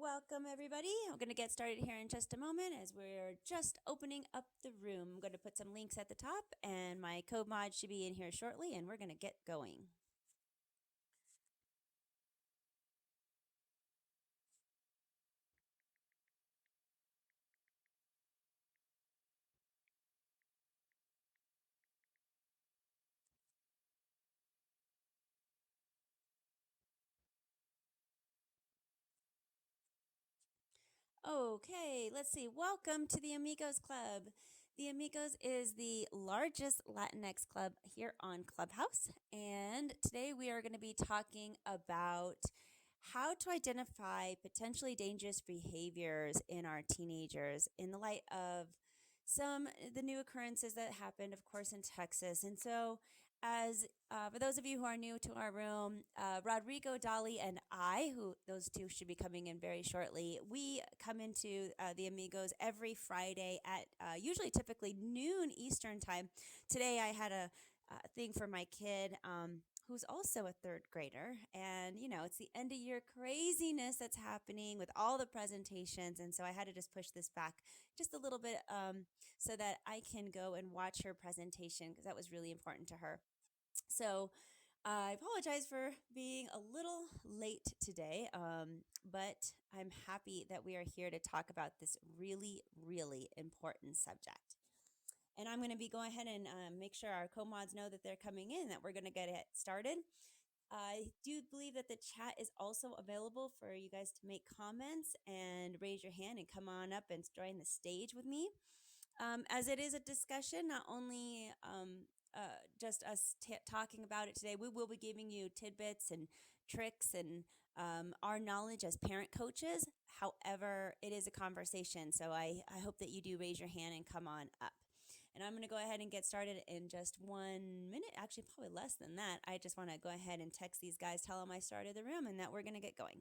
Welcome, everybody. I'm going to get started here in just a moment as we're just opening up the room. I'm going to put some links at the top, and my co-mod should be in here shortly, and we're going to get going. Okay, let's see. Welcome to the Amigos Club. The Amigos is the largest Latinx club here on Clubhouse. And today we are going to be talking about how to identify potentially dangerous behaviors in our teenagers in the light of some the new occurrences that happened, of course, in Texas. And so as for those of you who are new to our room, Rodrigo, Dali, and I, who those two should be coming in very shortly, we come into the Amigos every Friday at typically noon Eastern time. Today I had a thing for my kid. Who's also a third grader. And, it's the end of year craziness that's happening with all the presentations. And so I had to just push this back just a little bit so that I can go and watch her presentation because that was really important to her. So I apologize for being a little late today, but I'm happy that we are here to talk about this really, really important subject. And I'm going to be going ahead and make sure our co-mods know that they're coming in, that we're going to get it started. I do believe that the chat is also available for you guys to make comments and raise your hand and come on up and join the stage with me. As it is a discussion, not only just us talking about it today, we will be giving you tidbits and tricks and our knowledge as parent coaches. However, it is a conversation, so I hope that you do raise your hand and come on up. And I'm going to go ahead and get started in just 1 minute, actually probably less than that. I just want to go ahead and text these guys, tell them I started the room and that we're going to get going.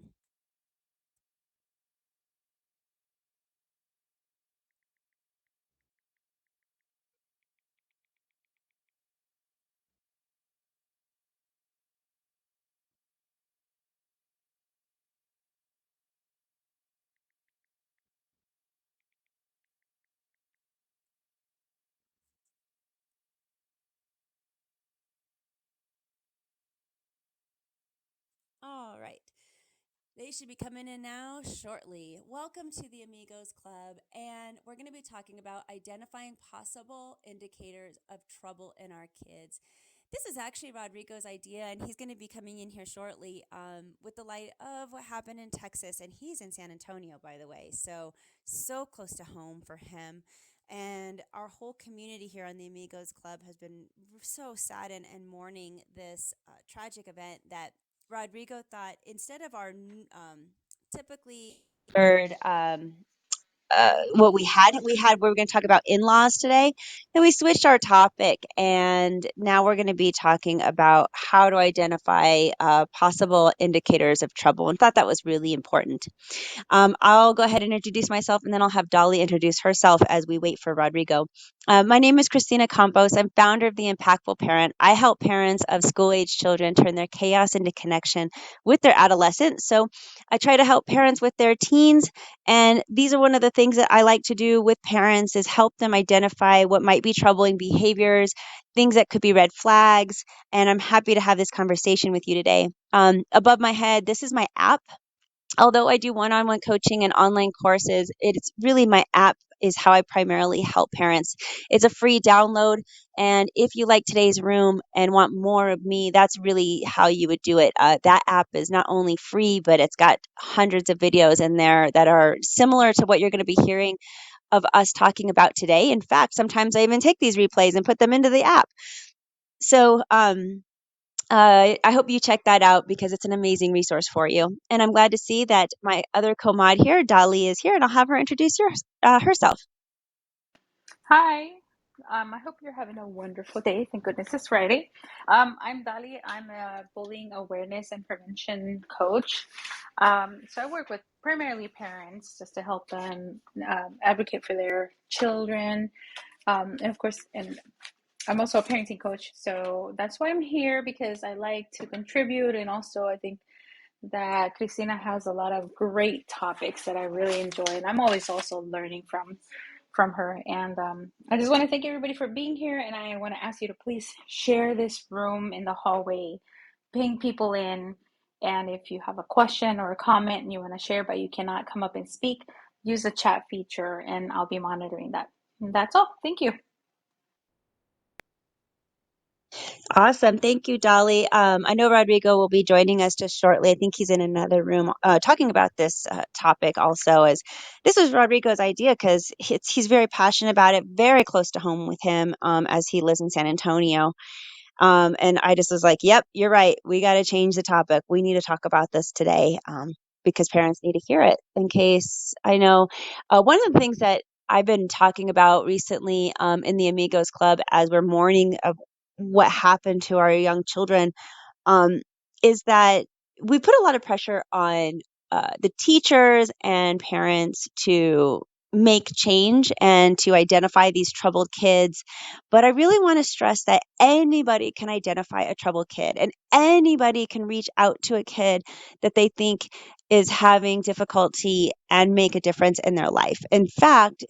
All right. They should be coming in now shortly. Welcome to the Amigos Club, and we're going to be talking about identifying possible indicators of trouble in our kids. This is actually Rodrigo's idea, and he's going to be coming in here shortly with the light of what happened in Texas, and he's in San Antonio, by the way, so close to home for him. And our whole community here on the Amigos Club has been so saddened and mourning this tragic event that Rodrigo thought instead of our typically third what we were going to talk about in-laws today, then we switched our topic and now we're going to be talking about how to identify possible indicators of trouble, and thought that was really important. I'll go ahead and introduce myself, and then I'll have Dali introduce herself as we wait for Rodrigo. My name is Kristina Campos. I'm founder of The Impactful Parent. I help parents of school-age children turn their chaos into connection with their adolescents. So I try to help parents with their teens, and these are one of the things that I like to do with parents is help them identify what might be troubling behaviors, things that could be red flags, and I'm happy to have this conversation with you today. Above my head, this is my app. Although I do one-on-one coaching and online courses, it's really my app is how I primarily help parents. It's a free download. And if you like today's room and want more of me, that's really how you would do it. That app is not only free, but it's got hundreds of videos in there that are similar to what you're going to be hearing of us talking about today. In fact, sometimes I even take these replays and put them into the app. So, I hope you check that out because it's an amazing resource for you. And I'm glad to see that my other co-mod here, Dali, is here, and I'll have her introduce herself. Hi. I hope you're having a wonderful day. Thank goodness it's Friday. I'm Dali. I'm a bullying awareness and prevention coach. So I work with primarily parents just to help them advocate for their children. And of course, and I'm also a parenting coach. So that's why I'm here, because I like to contribute. And also, I think that Kristina has a lot of great topics that I really enjoy, and I'm always also learning from her. And I just want to thank everybody for being here, and I want to ask you to please share this room in the hallway, ping people in, and if you have a question or a comment and you want to share but you cannot come up and speak, use the chat feature, and I'll be monitoring that. And that's all. Thank you. Awesome. Thank you, Dali. I know Rodrigo will be joining us just shortly. I think he's in another room talking about this topic also. As this was Rodrigo's idea because he's very passionate about it, very close to home with him as he lives in San Antonio. And I just was like, yep, you're right. We got to change the topic. We need to talk about this today because parents need to hear it in case I know. One of the things that I've been talking about recently in the Amigos Club as we're mourning of what happened to our young children um, is that we put a lot of pressure on the teachers and parents to make change and to identify these troubled kids. But I really want to stress that anybody can identify a troubled kid and anybody can reach out to a kid that they think is having difficulty and make a difference in their life. In fact,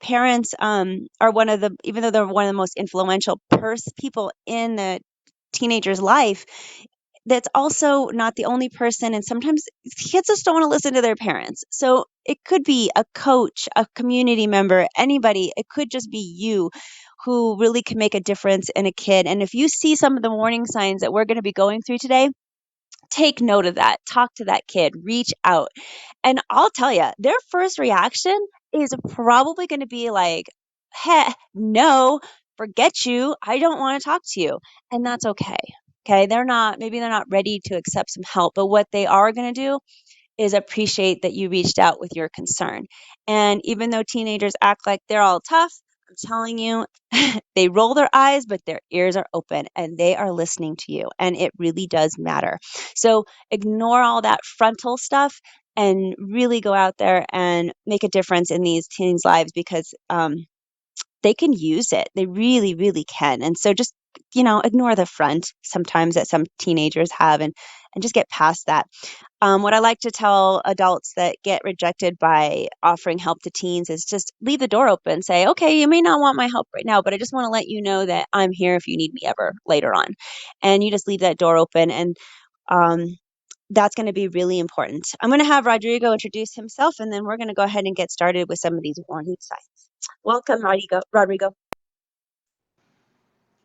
parents are one of the, even though they're one of the most influential people in the teenager's life, that's also not the only person. And sometimes kids just don't want to listen to their parents. So it could be a coach, a community member, anybody. It could just be you who really can make a difference in a kid. And if you see some of the warning signs that we're going to be going through today, take note of that. Talk to that kid, reach out. And I'll tell you, their first reaction is probably going to be like, "Heh, no, forget you. I don't want to talk to you." And that's okay. Okay. Maybe they're not ready to accept some help, but what they are going to do is appreciate that you reached out with your concern. And even though teenagers act like they're all tough, I'm telling you, they roll their eyes, but their ears are open and they are listening to you. And it really does matter. So ignore all that frontal stuff and really go out there and make a difference in these teens' lives because they can use it. They really, really can. And so just, ignore the front sometimes that some teenagers have and just get past that. What I like to tell adults that get rejected by offering help to teens is just leave the door open. Say, okay, you may not want my help right now, but I just want to let you know that I'm here if you need me ever later on. And you just leave that door open. And um, that's going to be really important. I'm going to have Rodrigo introduce himself, and then we're going to go ahead and get started with some of these warning signs. Welcome, Rodrigo.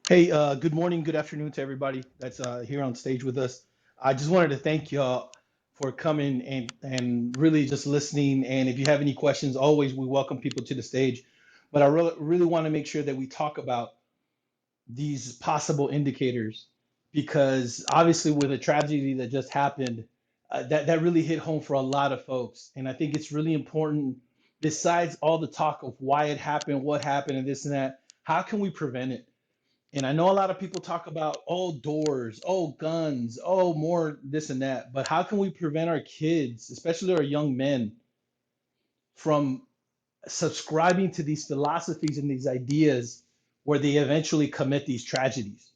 Hey, good morning, good afternoon to everybody that's here on stage with us. I just wanted to thank y'all for coming and really just listening. And if you have any questions, always we welcome people to the stage. But I really want to make sure that we talk about these possible indicators because obviously with a tragedy that just happened, that really hit home for a lot of folks. And I think it's really important, besides all the talk of why it happened, what happened, and this and that, how can we prevent it? And I know a lot of people talk about, oh, doors, oh, guns, oh, more this and that. But how can we prevent our kids, especially our young men, from subscribing to these philosophies and these ideas where they eventually commit these tragedies?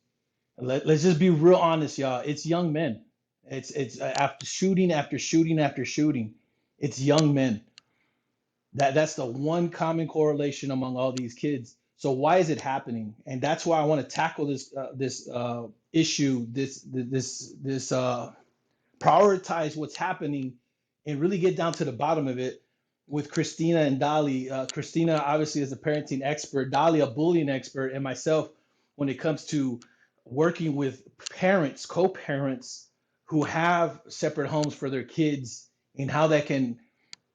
Let's just be real honest, y'all. It's young men. It's after shooting after shooting after shooting. It's young men. That's the one common correlation among all these kids. So why is it happening? And that's why I want to tackle this issue, this prioritize what's happening, and really get down to the bottom of it with Kristina and Dali. Kristina obviously is a parenting expert, Dali a bullying expert, and myself when it comes to working with parents, co-parents who have separate homes for their kids and how can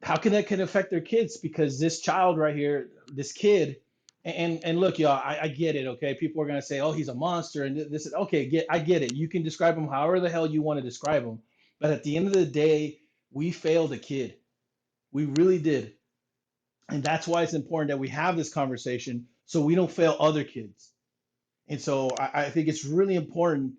that can affect their kids because this child right here, this kid, and look, y'all, I get it. Okay, people are gonna say, oh, he's a monster, and this is okay. I get it. You can describe him however the hell you want to describe him, but at the end of the day, we failed a kid. We really did, and that's why it's important that we have this conversation so we don't fail other kids. And so I think it's really important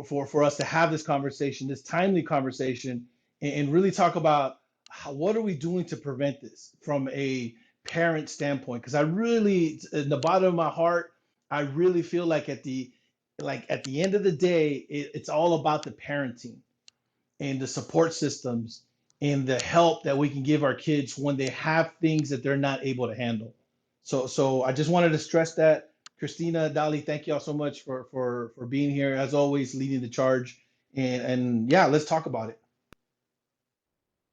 for us to have this conversation, this timely conversation, and really talk about what are we doing to prevent this from a parent standpoint. Because I really, in the bottom of my heart, I really feel like at the end of the day, it's all about the parenting. and the support systems and the help that we can give our kids when they have things that they're not able to handle. So I just wanted to stress that. Kristina, Dali, thank you all so much for being here, as always, leading the charge. And yeah, let's talk about it.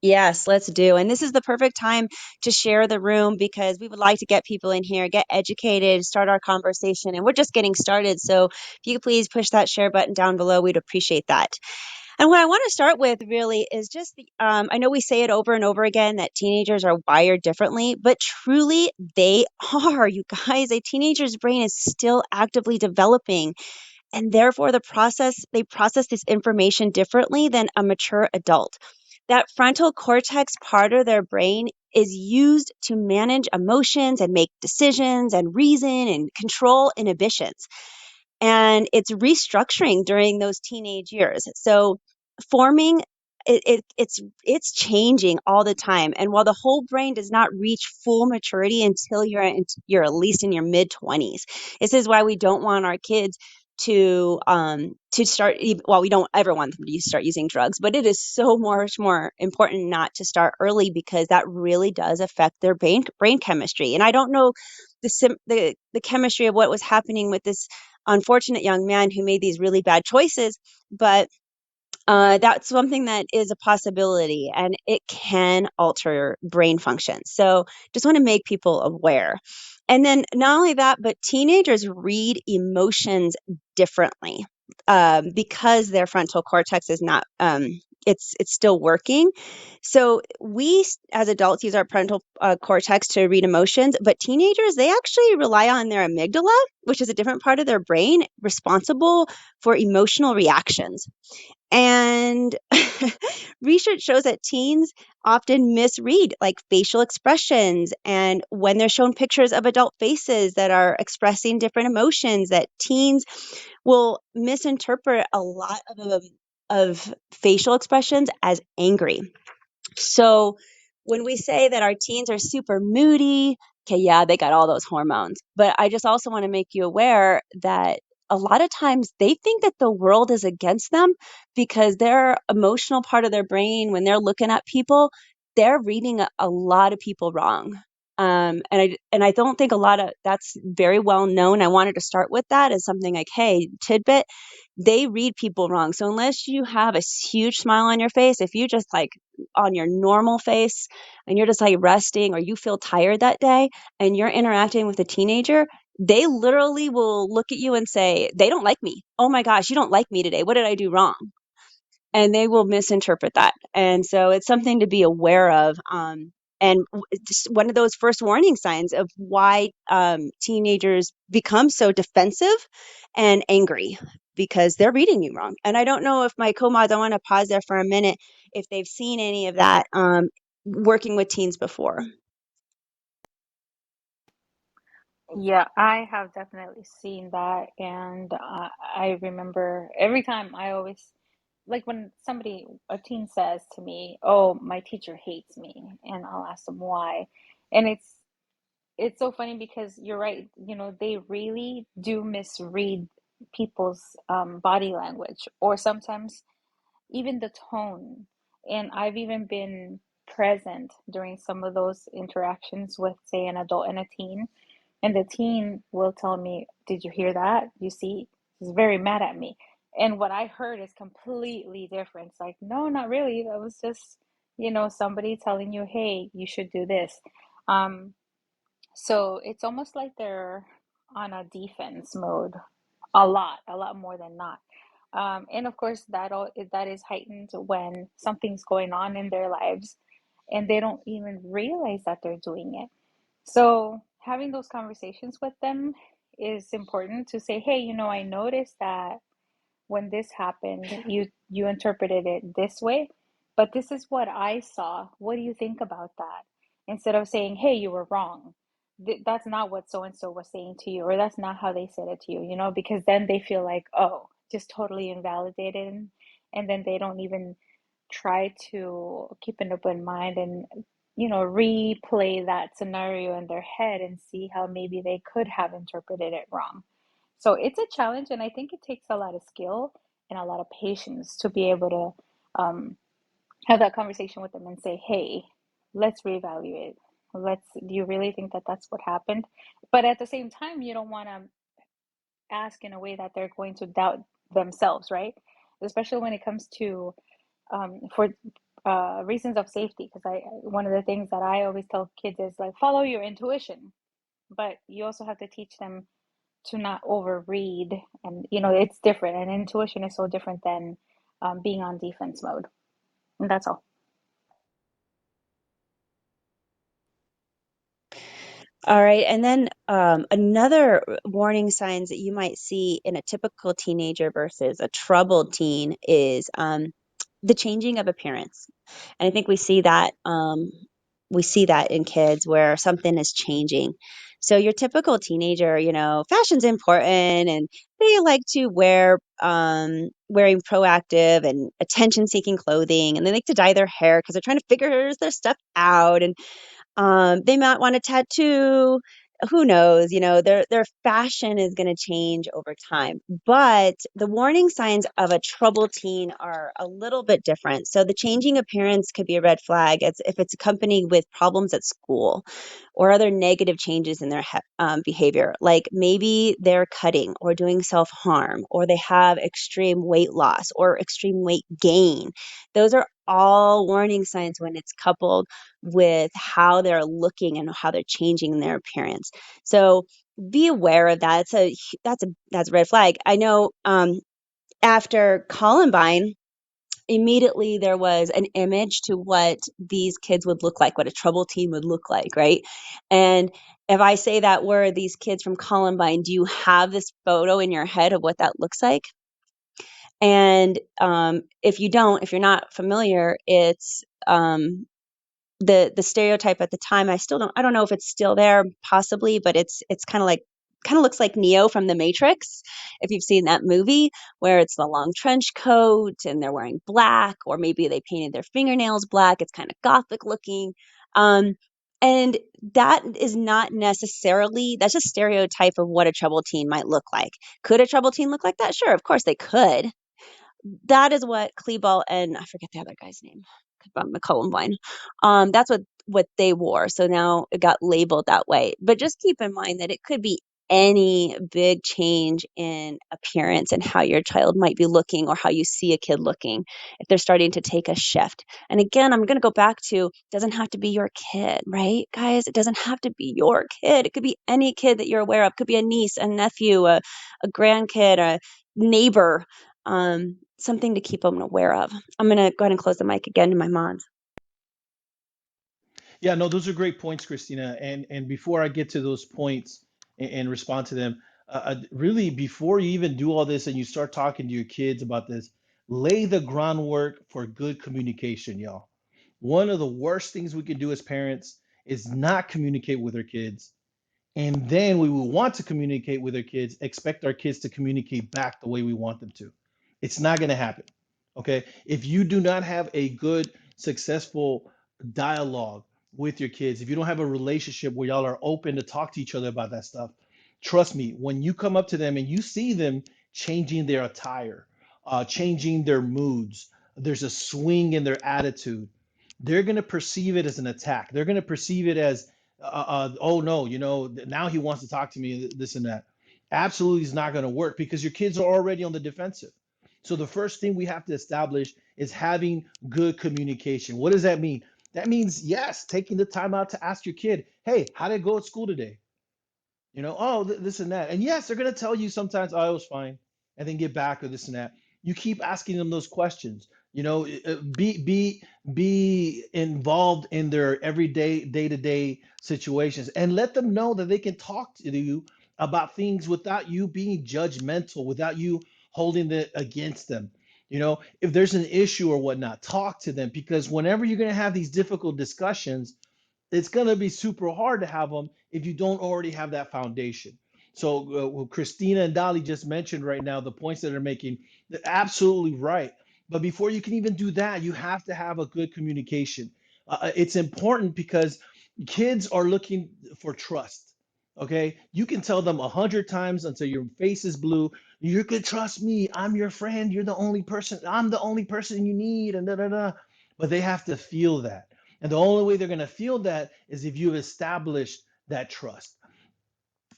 Yes, let's do. And this is the perfect time to share the room because we would like to get people in here, get educated, start our conversation. And we're just getting started. So if you could please push that share button down below, we'd appreciate that. And what I want to start with really is just I know we say it over and over again that teenagers are wired differently, but truly they are. You guys, a teenager's brain is still actively developing. And therefore, they process this information differently than a mature adult. That frontal cortex part of their brain is used to manage emotions and make decisions and reason and control inhibitions, and it's restructuring during those teenage years. So forming it's changing all the time. And while the whole brain does not reach full maturity until you're at least in your mid 20s, this is why we don't want our kids to start. Well, we don't ever want them to start using drugs, but it is so much more important not to start early because that really does affect their brain chemistry. And I don't know the chemistry of what was happening with this unfortunate young man who made these really bad choices, but that's something that is a possibility and it can alter brain function. So just want to make people aware. And then not only that, but teenagers read emotions differently because their frontal cortex is not, it's still working. So we as adults use our parental cortex to read emotions, but teenagers, they actually rely on their amygdala, which is a different part of their brain responsible for emotional reactions. And research shows that teens often misread like facial expressions. And when they're shown pictures of adult faces that are expressing different emotions, that teens will misinterpret a lot of facial expressions as angry. So when we say that our teens are super moody, okay, yeah, they got all those hormones. But I just also want to make you aware that a lot of times they think that the world is against them because their emotional part of their brain, when they're looking at people, they're reading a lot of people wrong. And I don't think a lot of that's very well known. I wanted to start with that as something like, hey, tidbit, they read people wrong. So unless you have a huge smile on your face, if you just like on your normal face and you're just like resting or you feel tired that day and you're interacting with a teenager, they literally will look at you and say, they don't like me. Oh my gosh, you don't like me today. What did I do wrong? And they will misinterpret that. And so it's something to be aware of. And just one of those first warning signs of why teenagers become so defensive and angry because they're reading you wrong. And I don't know if my co-mods, I want to pause there for a minute, if they've seen any of that working with teens before. Yeah, I have definitely seen that. And I remember every time I always, like when a teen says to me, "Oh, my teacher hates me," and I'll ask them why. And it's so funny because you're right, they really do misread people's body language or sometimes even the tone. And I've even been present during some of those interactions with, say, an adult and a teen, and the teen will tell me, "Did you hear that? You see, he's very mad at me." And what I heard is completely different. It's like, no, not really. That was just, somebody telling you, "Hey, you should do this." Um, so it's almost like they're on a defense mode a lot more than not. And of course, that is heightened when something's going on in their lives and they don't even realize that they're doing it. So having those conversations with them is important to say, "Hey, I noticed that when this happened, you interpreted it this way, but this is what I saw. What do you think about that?" Instead of saying, "Hey, you were wrong. That's not what so and so was saying to you, or that's not how they said it to you," because then they feel like, oh, just totally invalidated, and then they don't even try to keep an open mind and replay that scenario in their head and see how maybe they could have interpreted it wrong. So it's a challenge, and I think it takes a lot of skill and a lot of patience to be able to um, have that conversation with them and say, hey, let's reevaluate. Do you really think that that's what happened? But at the same time, you don't want to ask in a way that they're going to doubt themselves, right? Especially when it comes to for reasons of safety. Because one of the things that I always tell kids is like, follow your intuition, but you also have to teach them to not overread, and it's different, and intuition is so different than being on defense mode. And that's all. All right. And then another warning signs that you might see in a typical teenager versus a troubled teen is the changing of appearance. And I think we see that in kids where something is changing. So your typical teenager, fashion's important and they like to wearing proactive and attention-seeking clothing, and they like to dye their hair because they're trying to figure their stuff out. And they might want a tattoo. Who knows? Their fashion is going to change over time. But the warning signs of a troubled teen are a little bit different. So the changing appearance could be a red flag. If it's accompanied with problems at school or other negative changes in their behavior, like maybe they're cutting or doing self-harm, or they have extreme weight loss or extreme weight gain. Those are all warning signs when it's coupled with how they're looking and how they're changing their appearance. So be aware of that. That's a red flag. I know after Columbine, immediately there was an image to what these kids would look like, what a troubled teen would look like, right? And if I say that word, these kids from Columbine, do you have this photo in your head of what that looks like? And if you're not familiar, it's the stereotype at the time. I don't know if it's still there, possibly, but it's kind of looks like Neo from the Matrix, if you've seen that movie, where it's the long trench coat and they're wearing black, or maybe they painted their fingernails black. It's kind of gothic looking. um, and that is not necessarily, that's just stereotype of what a troubled teen might look like. Could a troubled teen look like that? Sure, of course they could. That is what Kleeball and I forget the other guy's name from the Columbine. That's what they wore. So now it got labeled that way. But just keep in mind that it could be any big change in appearance and how your child might be looking, or how you see a kid looking, if they're starting to take a shift. And again, I'm going to go back to, it doesn't have to be your kid, right, guys? It doesn't have to be your kid. It could be any kid that you're aware of. It could be a niece, a nephew, a grandkid, a neighbor. Something to keep them aware of. I'm going to go ahead and close the mic again to my mods. Yeah, no, those are great points, Christina. And before I get to those points and respond to them, really, before you even do all this and you start talking to your kids about this, lay the groundwork for good communication, y'all. One of the worst things we can do as parents is not communicate with our kids, and then we will want to communicate with our kids, expect our kids to communicate back the way we want them to. It's not going to happen. Okay. If you do not have a good, successful dialogue with your kids, if you don't have a relationship where y'all are open to talk to each other about that stuff, trust me, when you come up to them and you see them changing their attire, changing their moods, there's a swing in their attitude, they're going to perceive it as an attack. They're going to perceive it as oh no, now he wants to talk to me, this and that. Absolutely is not going to work because your kids are already on the defensive. So the first thing we have to establish is having good communication. What does that mean? That means, yes, taking the time out to ask your kid, hey, how did it go at school today? Oh, this and that. And yes, they're going to tell you sometimes, oh, it was fine, and then get back or this and that. You keep asking them those questions. Be involved in their everyday, day-to-day situations, and let them know that they can talk to you about things without you being judgmental, without you holding it against them. If there's an issue or whatnot, talk to them, because whenever you're going to have these difficult discussions, it's going to be super hard to have them if you don't already have that foundation. So, what Christina and Dali just mentioned right now, the points that they're making, they're absolutely right. But before you can even do that, you have to have a good communication. It's important because kids are looking for trust. Okay, you can tell them 100 times until your face is blue. You can trust me. I'm your friend. You're the only person. I'm the only person you need. And da da da. But they have to feel that. And the only way they're gonna feel that is if you've established that trust.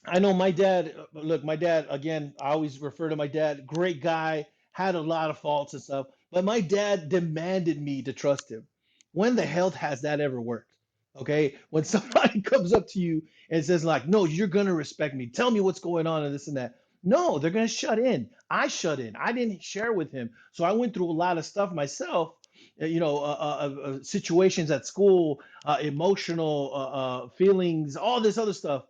I know my dad. Look, my dad. Again, I always refer to my dad. Great guy, had a lot of faults and stuff, but my dad demanded me to trust him. When the hell has that ever worked? Okay, when somebody comes up to you and says like, "No, you're gonna respect me. Tell me what's going on and this and that." No, they're gonna shut in. I shut in. I didn't share with him, so I went through a lot of stuff myself. Situations at school, emotional feelings, all this other stuff,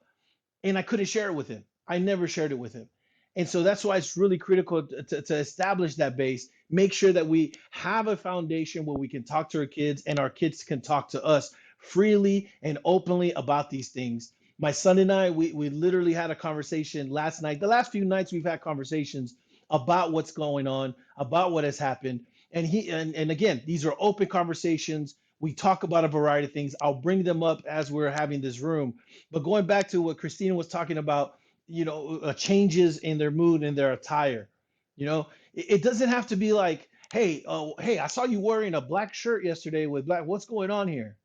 and I couldn't share it with him. I never shared it with him. And so that's why it's really critical to establish that base, make sure that we have a foundation where we can talk to our kids and our kids can talk to us freely and openly about these things. My son and I, we literally had a conversation last night. The last few nights we've had conversations about what's going on, about what has happened. And again, these are open conversations. We talk about a variety of things. I'll bring them up as we're having this room, but going back to what Kristina was talking about, changes in their mood and their attire, it doesn't have to be like, hey, oh, hey, I saw you wearing a black shirt yesterday with black. What's going on here?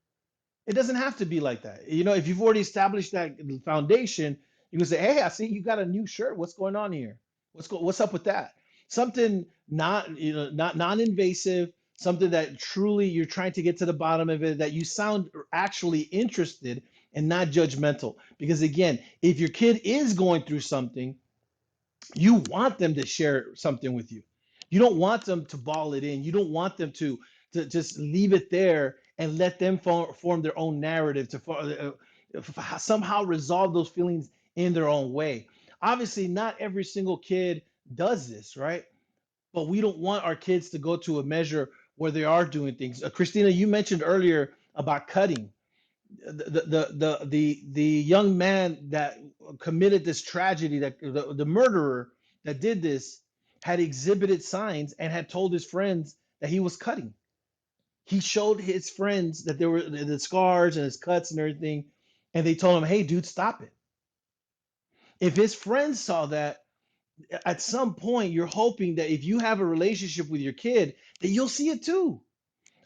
It doesn't have to be like that. If you've already established that foundation, you can say, "Hey, I see you got a new shirt. What's going on here? What's up with that?" Something not, not non-invasive, something that truly you're trying to get to the bottom of it, that you sound actually interested and not judgmental. Because again, if your kid is going through something, you want them to share something with you. You don't want them to ball it in. You don't want them to just leave it there and let them form their own narrative to somehow resolve those feelings in their own way. Obviously, not every single kid does this, right? But we don't want our kids to go to a measure where they are doing things. Christina, you mentioned earlier about cutting the young man that committed this tragedy, that the murderer that did this had exhibited signs and had told his friends that he was cutting. He showed his friends that there were the scars and his cuts and everything, and they told him, "Hey, dude, stop it." If his friends saw that, at some point, you're hoping that if you have a relationship with your kid, that you'll see it too.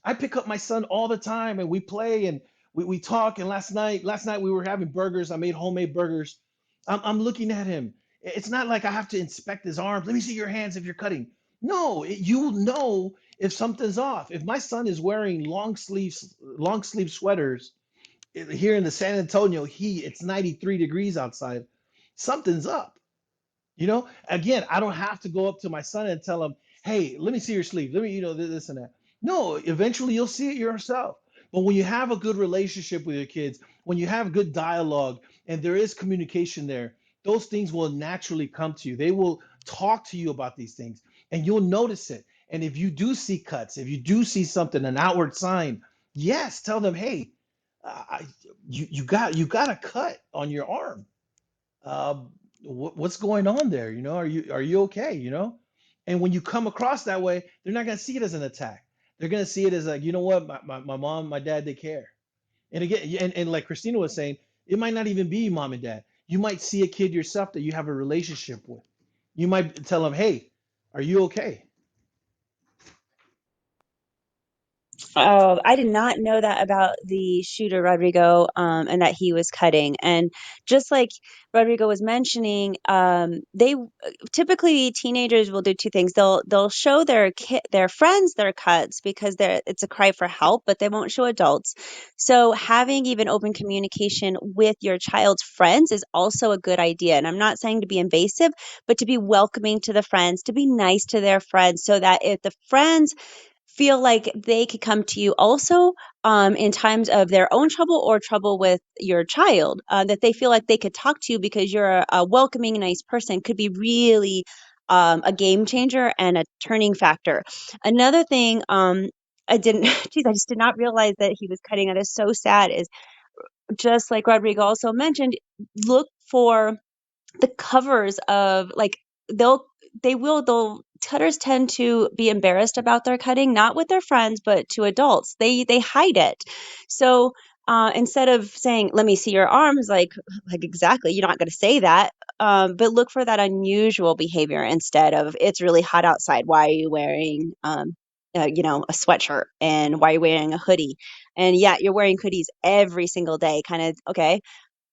I pick up my son all the time and we play and we talk. And last night we were having burgers. I made homemade burgers. I'm looking at him. It's not like I have to inspect his arms. Let me see your hands if you're cutting. No, you'll know if something's off. If my son is wearing long sleeve sweaters here in the San Antonio heat, it's 93 degrees outside. Something's up. Again, I don't have to go up to my son and tell him, "Hey, let me see your sleeve. Let me, this and that." No, eventually you'll see it yourself. But when you have a good relationship with your kids, when you have good dialogue and there is communication there, those things will naturally come to you. They will talk to you about these things and you'll notice it. And if you do see cuts, if you do see something, an outward sign, yes, tell them, "Hey, I, you got a cut on your arm. What's going on there? Are you okay? And when you come across that way, they're not going to see it as an attack. They're going to see it as like, you know what, my mom, my dad, they care. And again, and like Christina was saying, it might not even be mom and dad. You might see a kid yourself that you have a relationship with. You might tell them, "Hey, are you okay?" Oh, I did not know that about the shooter, Rodrigo, and that he was cutting. And just like Rodrigo was mentioning, they typically teenagers will do two things. They'll show their friends their cuts because it's a cry for help, but they won't show adults. So having even open communication with your child's friends is also a good idea. And I'm not saying to be invasive, but to be welcoming to the friends, to be nice to their friends, so that if the friends feel like they could come to you also in times of their own trouble or trouble with your child, that they feel like they could talk to you because you're a welcoming, nice person, could be really a game changer and a turning factor. Another thing, I didn't, geez, I just did not realize that he was cutting. That is so sad. Is just like Rodrigo also mentioned, look for the covers of like they'll they'll cutters tend to be embarrassed about their cutting, not with their friends but to adults. They hide it. So instead of saying, let me see your arms, like exactly, you're not going to say that. But look for that unusual behavior instead of, it's really hot outside. Why are you wearing, a sweatshirt? And why are you wearing a hoodie? And yeah, you're wearing hoodies every single day. Kind of, okay,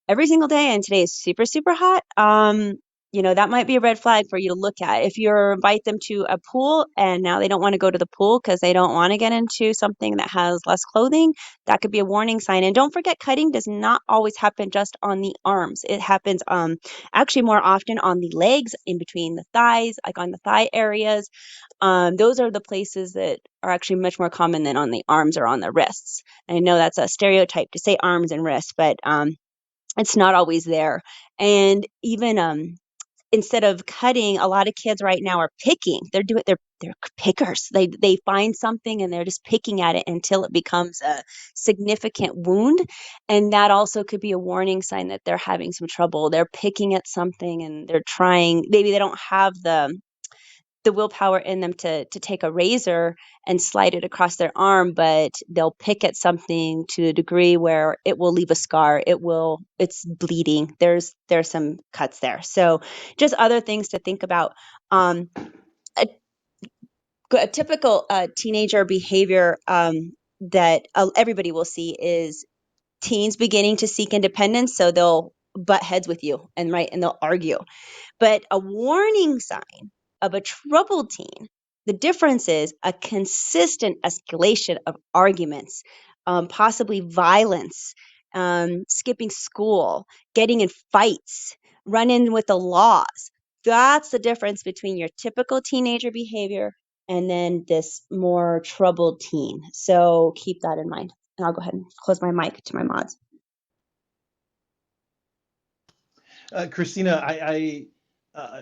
every single day, and today is super, super hot, that might be a red flag for you to look at. If you invite them to a pool and now they don't want to go to the pool because they don't want to get into something that has less clothing, that could be a warning sign. And don't forget, cutting does not always happen just on the arms. It happens actually more often on the legs, in between the thighs, like on the thigh areas. Those are the places that are actually much more common than on the arms or on the wrists. And I know that's a stereotype to say arms and wrists, but it's not always there. And even instead of cutting, a lot of kids right now are picking. They're pickers. They find something and they're just picking at it until it becomes a significant wound. And that also could be a warning sign that they're having some trouble. They're picking at something and they're trying, maybe they don't have the willpower in them to take a razor and slide it across their arm, but they'll pick at something to a degree where it will leave a scar. It's bleeding. There's some cuts there. So just other things to think about. A, a typical teenager behavior that everybody will see is teens beginning to seek independence. So they'll butt heads with you and they'll argue. But a warning sign of a troubled teen, the difference is a consistent escalation of arguments, possibly violence, skipping school, getting in fights, run-in with the laws. That's the difference between your typical teenager behavior and then this more troubled teen. So keep that in mind. And I'll go ahead and close my mic to my mods. Kristina, uh,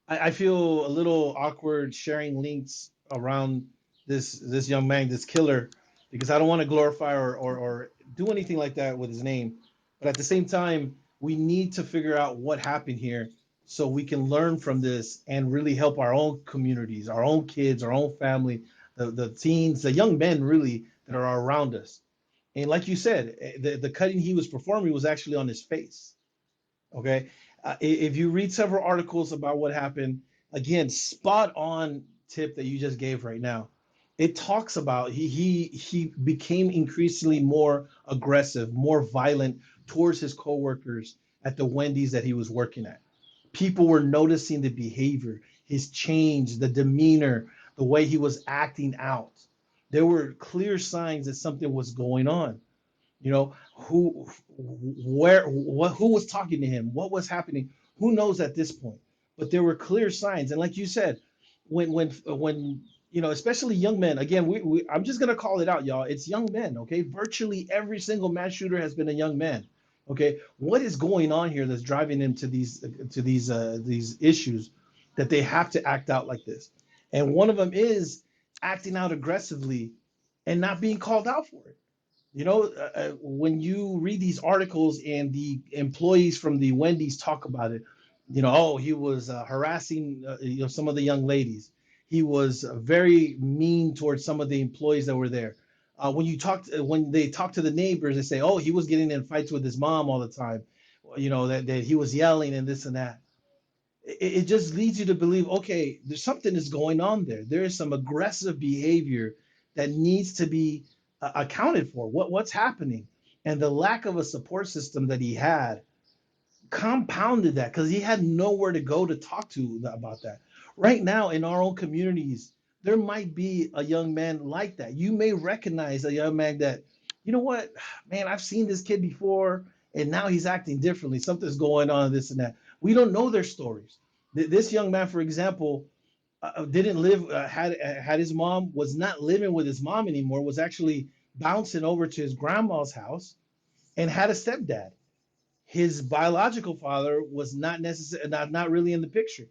I feel a little awkward sharing links around this young man, this killer, because I don't want to glorify or do anything like that with his name. But at the same time, we need to figure out what happened here so we can learn from this and really help our own communities, our own kids, our own family, the teens, the young men really that are around us. And like you said, the cutting he was performing was actually on his face. Okay. If you read several articles about what happened, again, spot on tip that you just gave right now. It talks about he became increasingly more aggressive, more violent towards his coworkers at the Wendy's that he was working at. People were noticing the behavior, his change, the demeanor, the way he was acting out. There were clear signs that something was going on. Who, where, what, who was talking to him, what was happening, who knows at this point. But there were clear signs, and like you said, when especially young men, again, I'm just going to call it out, y'all, it's young men. Okay, virtually every single mass shooter has been a young man. Okay, what is going on here that's driving them to these issues that they have to act out like this? And one of them is acting out aggressively and not being called out for it. When you read these articles and the employees from the Wendy's talk about it, oh, he was harassing, some of the young ladies. He was very mean towards some of the employees that were there. When they talk to the neighbors, they say, oh, he was getting in fights with his mom all the time. That he was yelling and this and that. It just leads you to believe, okay, there's something is going on there. There is some aggressive behavior that needs to be accounted for. What's happening? And the lack of a support system that he had compounded that because he had nowhere to go to talk to about that. Right now, in our own communities, there might be a young man like that. You may recognize a young man that, you know what, man, I've seen this kid before, and now he's acting differently. Something's going on, this and that. We don't know their stories. This young man, for example, didn't live had his mom was not living with his mom anymore. Was actually bouncing over to his grandma's house and had a stepdad. His biological father was not necessarily not really in the picture.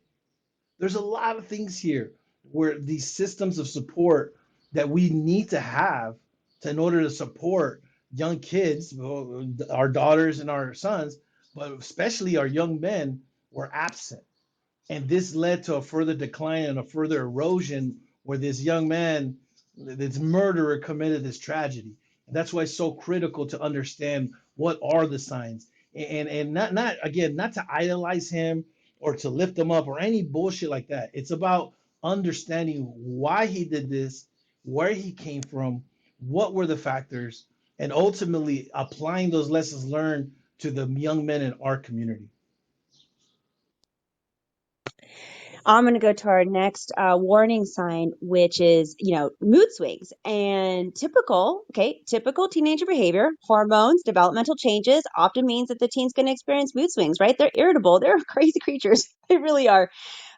There's a lot of things here where these systems of support that we need to have in order to support young kids, our daughters and our sons, but especially our young men, were absent. And this led to a further decline and a further erosion where this young man, this murderer, committed this tragedy. That's why it's so critical to understand what are the signs, and not again, not to idolize him or to lift him up or any bullshit like that. It's about understanding why he did this, where he came from, what were the factors, and ultimately applying those lessons learned to the young men in our community. I'm going to go to our next warning sign, which is, mood swings and typical teenager behavior, hormones, developmental changes often means that the teen's going to experience mood swings, right? They're irritable. They're crazy creatures. They really are.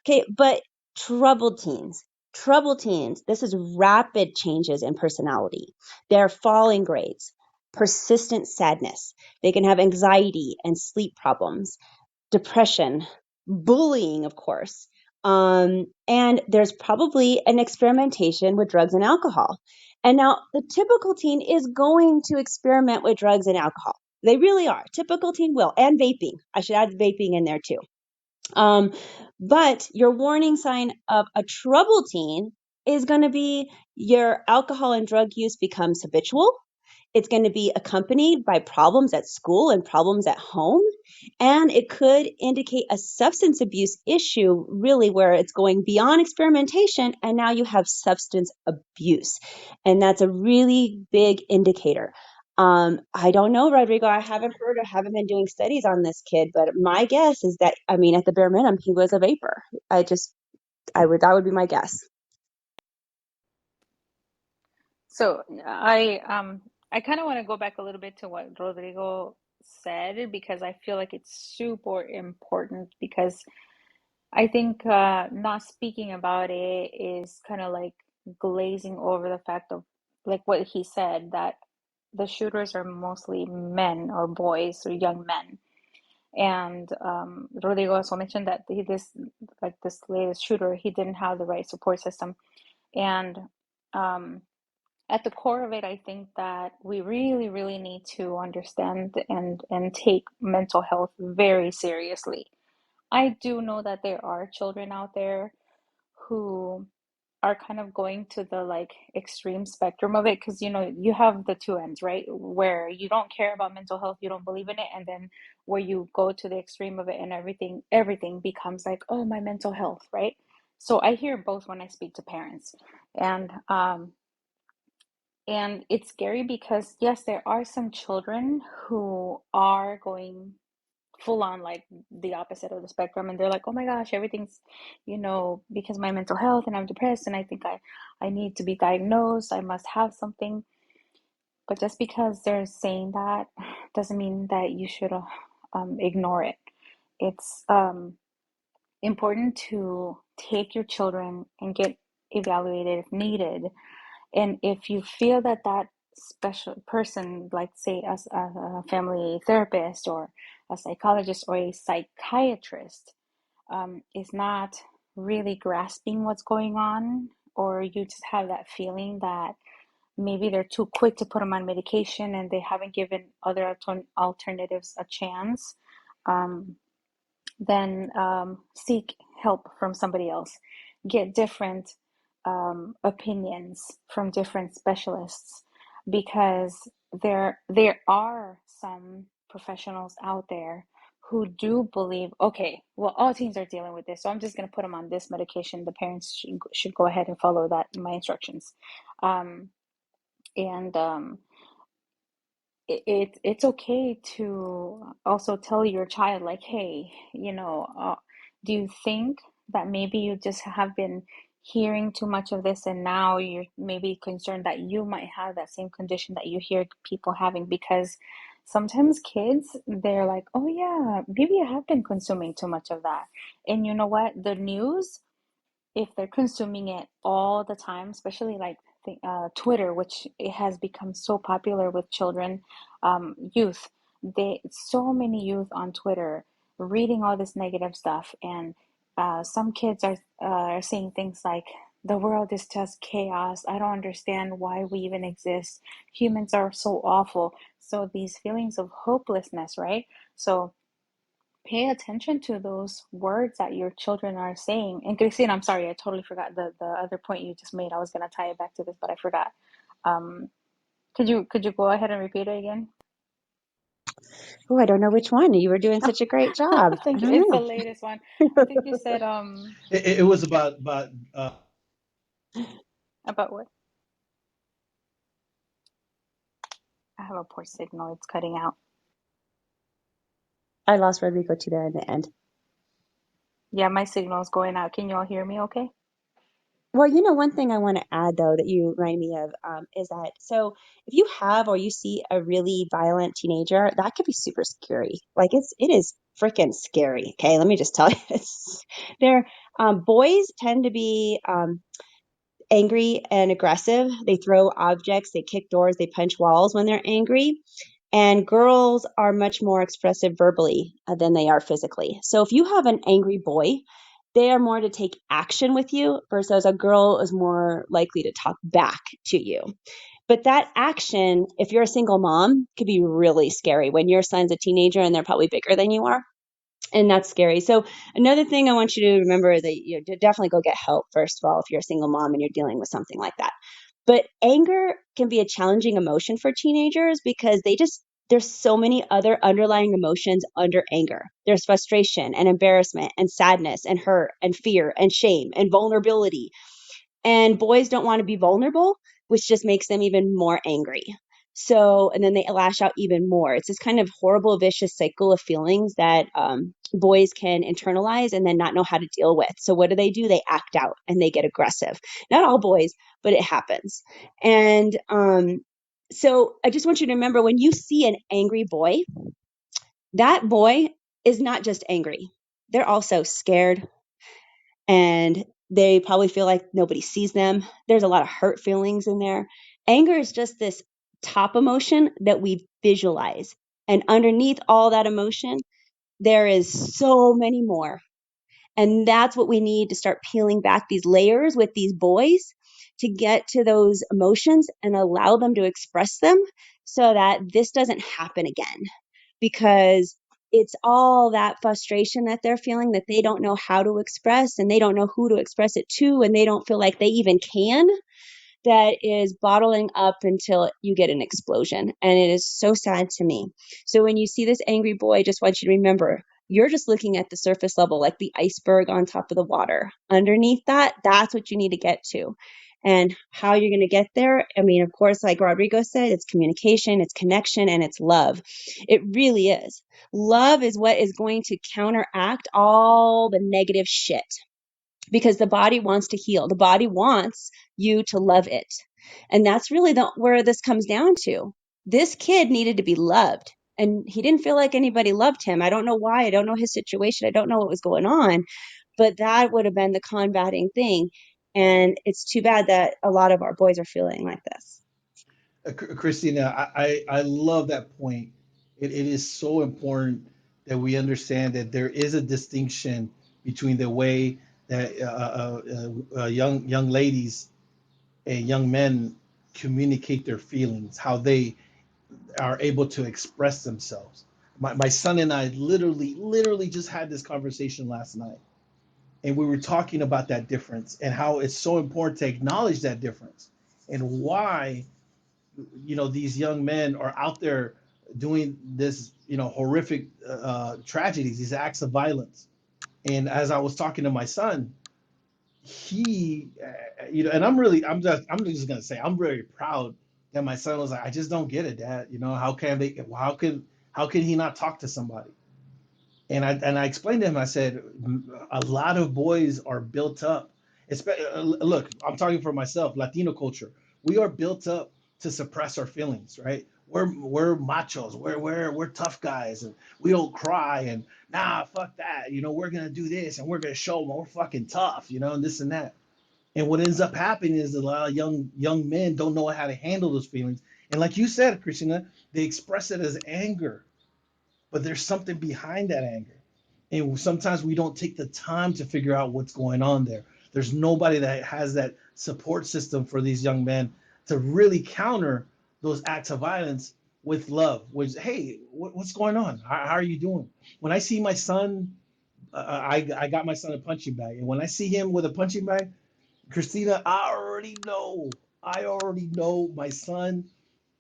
Okay. But troubled teens, this is rapid changes in personality. They're falling grades, persistent sadness. They can have anxiety and sleep problems, depression, bullying, of course. And there's probably an experimentation with drugs and alcohol. And now the typical teen is going to experiment with drugs and alcohol. They really are. Typical teen will. And vaping. I should add vaping in there too. But your warning sign of a troubled teen is going to be your alcohol and drug use becomes habitual. It's going to be accompanied by problems at school and problems at home. And it could indicate a substance abuse issue, really, where it's going beyond experimentation and now you have substance abuse. And that's a really big indicator. I don't know, Rodrigo. I haven't heard or haven't been doing studies on this kid, but my guess is that, I mean, at the bare minimum, he was a vapor. That would be my guess. So I kind of want to go back a little bit to what Rodrigo said because I feel like it's super important because I think not speaking about it is kind of like glazing over the fact of like what he said that the shooters are mostly men or boys or young men. And Rodrigo also mentioned that this latest shooter, he didn't have the right support system. And um, at the core of it, I think that we really, really need to understand and take mental health very seriously. I do know that there are children out there who are kind of going to the like extreme spectrum of it because you have the two ends, right? Where you don't care about mental health, you don't believe in it, and then where you go to the extreme of it and everything becomes like, oh, my mental health, right? So I hear both when I speak to parents. And it's scary because yes, there are some children who are going full on like the opposite of the spectrum, and they're like, oh my gosh, everything's because my mental health and I'm depressed and I think I need to be diagnosed, I must have something. But just because they're saying that doesn't mean that you should ignore it. It's important to take your children and get evaluated if needed. And if you feel that that special person, like say as a family therapist or a psychologist or a psychiatrist, is not really grasping what's going on, or you just have that feeling that maybe they're too quick to put them on medication and they haven't given other alternatives a chance, um, then seek help from somebody else. Get different opinions from different specialists because there are some professionals out there who do believe, okay, well, all teens are dealing with this, so I'm just going to put them on this medication. The parents should go ahead and follow that my instructions. Um, and it's okay to also tell your child like, hey, do you think that maybe you just have been hearing too much of this and now you're maybe concerned that you might have that same condition that you hear people having? Because sometimes kids, they're like, oh yeah, maybe I have been consuming too much of that. And you know what, the news, if they're consuming it all the time, especially like Twitter, which it has become so popular with children, youth. So many youth on Twitter reading all this negative stuff, and some kids are saying things like, "The world is just chaos. I don't understand why we even exist. Humans are so awful." So these feelings of hopelessness, right? So pay attention to those words that your children are saying. And Christine, I'm sorry, I totally forgot the other point you just made. I was going to tie it back to this, but I forgot. Um, Could you go ahead and repeat it again? Oh, I don't know which one. You were doing such a great job. I Thank you. don't It's the know. latest one. I think you said It was about about what? I have a poor signal. It's cutting out. I lost Rodrigo to there in the end. Yeah, my signal is going out. Can you all hear me okay? Well, one thing I want to add though that you remind me of is that so if you have or you see a really violent teenager, that could be super scary. Like it is freaking scary. Okay, let me just tell you, they're boys tend to be angry and aggressive. They throw objects, they kick doors, they punch walls when they're angry. And girls are much more expressive verbally than they are physically. So if you have an angry boy, they are more to take action with you versus a girl is more likely to talk back to you. But that action, if you're a single mom, could be really scary when your son's a teenager and they're probably bigger than you are. And that's scary. So another thing I want you to remember is that to definitely go get help, first of all, if you're a single mom and you're dealing with something like that. But anger can be a challenging emotion for teenagers because there's so many other underlying emotions under anger. There's frustration and embarrassment and sadness and hurt and fear and shame and vulnerability. And boys don't want to be vulnerable, which just makes them even more angry. So, and then they lash out even more. It's this kind of horrible, vicious cycle of feelings that boys can internalize and then not know how to deal with. So, what do? They act out and they get aggressive. Not all boys, but it happens. And so, I just want you to remember when you see an angry boy, that boy is not just angry, they're also scared, and they probably feel like nobody sees them. There's a lot of hurt feelings in there. Anger is just this top emotion that we visualize. And underneath all that emotion, there is so many more. And that's what we need to start peeling back these layers with these boys to get to those emotions and allow them to express them so that this doesn't happen again, because it's all that frustration that they're feeling that they don't know how to express and they don't know who to express it to and they don't feel like they even can, that is bottling up until you get an explosion. And it is so sad to me. So when you see this angry boy, I just want you to remember you're just looking at the surface level, like the iceberg on top of the water. Underneath that, that's what you need to get to. And how you're going to get there, I mean, of course, like Rodrigo said, it's communication, it's connection, and it's love. It really is. Love is what is going to counteract all the negative shit, because the body wants to heal. The body wants you to love it. And that's really where this comes down to. This kid needed to be loved, and he didn't feel like anybody loved him. I don't know why. I don't know his situation. I don't know what was going on, but that would have been the combating thing. And it's too bad that a lot of our boys are feeling like this. Christina, I love that point. It is so important that we understand that there is a distinction between the way that young ladies and young men communicate their feelings, how they are able to express themselves. My son and I literally just had this conversation last night, and we were talking about that difference and how it's so important to acknowledge that difference and why these young men are out there doing this horrific tragedies, these acts of violence. And as I was talking to my son, he and I'm just gonna say I'm very proud that my son was like, I just don't get it, Dad. How can he not talk to somebody? And I explained to him. I said, a lot of boys are built up. Look, I'm talking for myself. Latino culture, we are built up to suppress our feelings, right? We're machos. We're tough guys, and we don't cry. And nah, fuck that. We're gonna do this, and we're gonna show them we're fucking tough. And this and that. And what ends up happening is a lot of young men don't know how to handle those feelings. And like you said, Christina, they express it as anger, but there's something behind that anger. And sometimes we don't take the time to figure out what's going on there. There's nobody that has that support system for these young men to really counter those acts of violence with love. Which, hey, what's going on? How are you doing? When I see my son, I got my son a punching bag, and when I see him with a punching bag, Christina, I already know my son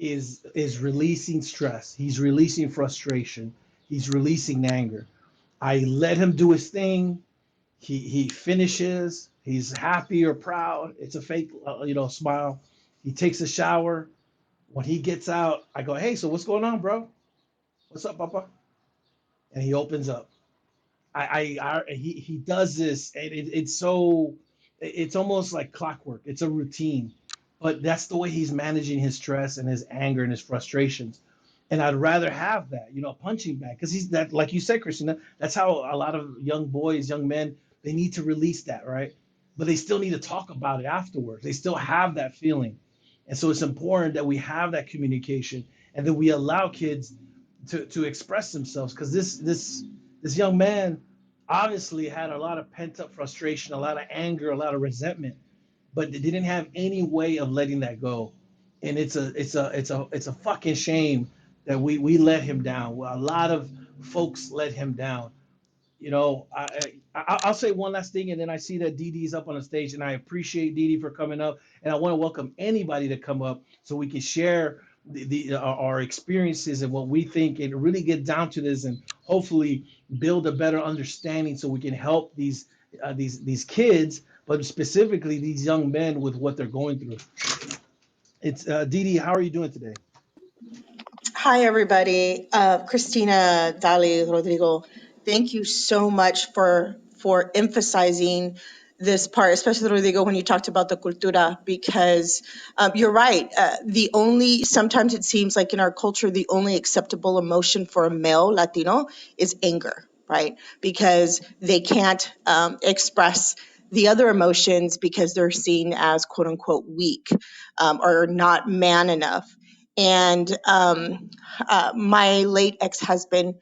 is releasing stress. He's releasing frustration. He's releasing anger. I let him do his thing. He finishes. He's happy or proud. It's a fake, smile. He takes a shower. When he gets out, I go, "Hey, so what's going on, bro? What's up, Papa?" And he opens up. He does this, and it's almost like clockwork. It's a routine, but that's the way he's managing his stress and his anger and his frustrations. And I'd rather have that, a punching bag, because he's that, like you said, Christina. That's how a lot of young boys, young men, they need to release that, right? But they still need to talk about it afterwards. They still have that feeling, and so it's important that we have that communication and that we allow kids to express themselves, because this young man obviously had a lot of pent up frustration, a lot of anger, a lot of resentment, but they didn't have any way of letting that go. And it's a fucking shame that we let him down. Well, a lot of folks let him down. I'll say one last thing, and then I see that Dede's up on the stage, and I appreciate Dede for coming up, and I want to welcome anybody to come up so we can share our experiences and what we think, and really get down to this, and hopefully build a better understanding so we can help these kids, but specifically these young men with what they're going through. It's Dede. How are you doing today? Hi, everybody. Kristina, Dali, Rodrigo, thank you so much for emphasizing this part, especially Rodrigo, when you talked about the cultura, because you're right. Sometimes it seems like in our culture, the only acceptable emotion for a male Latino is anger, right? Because they can't express the other emotions because they're seen as quote unquote weak, or not man enough. And my late ex-husband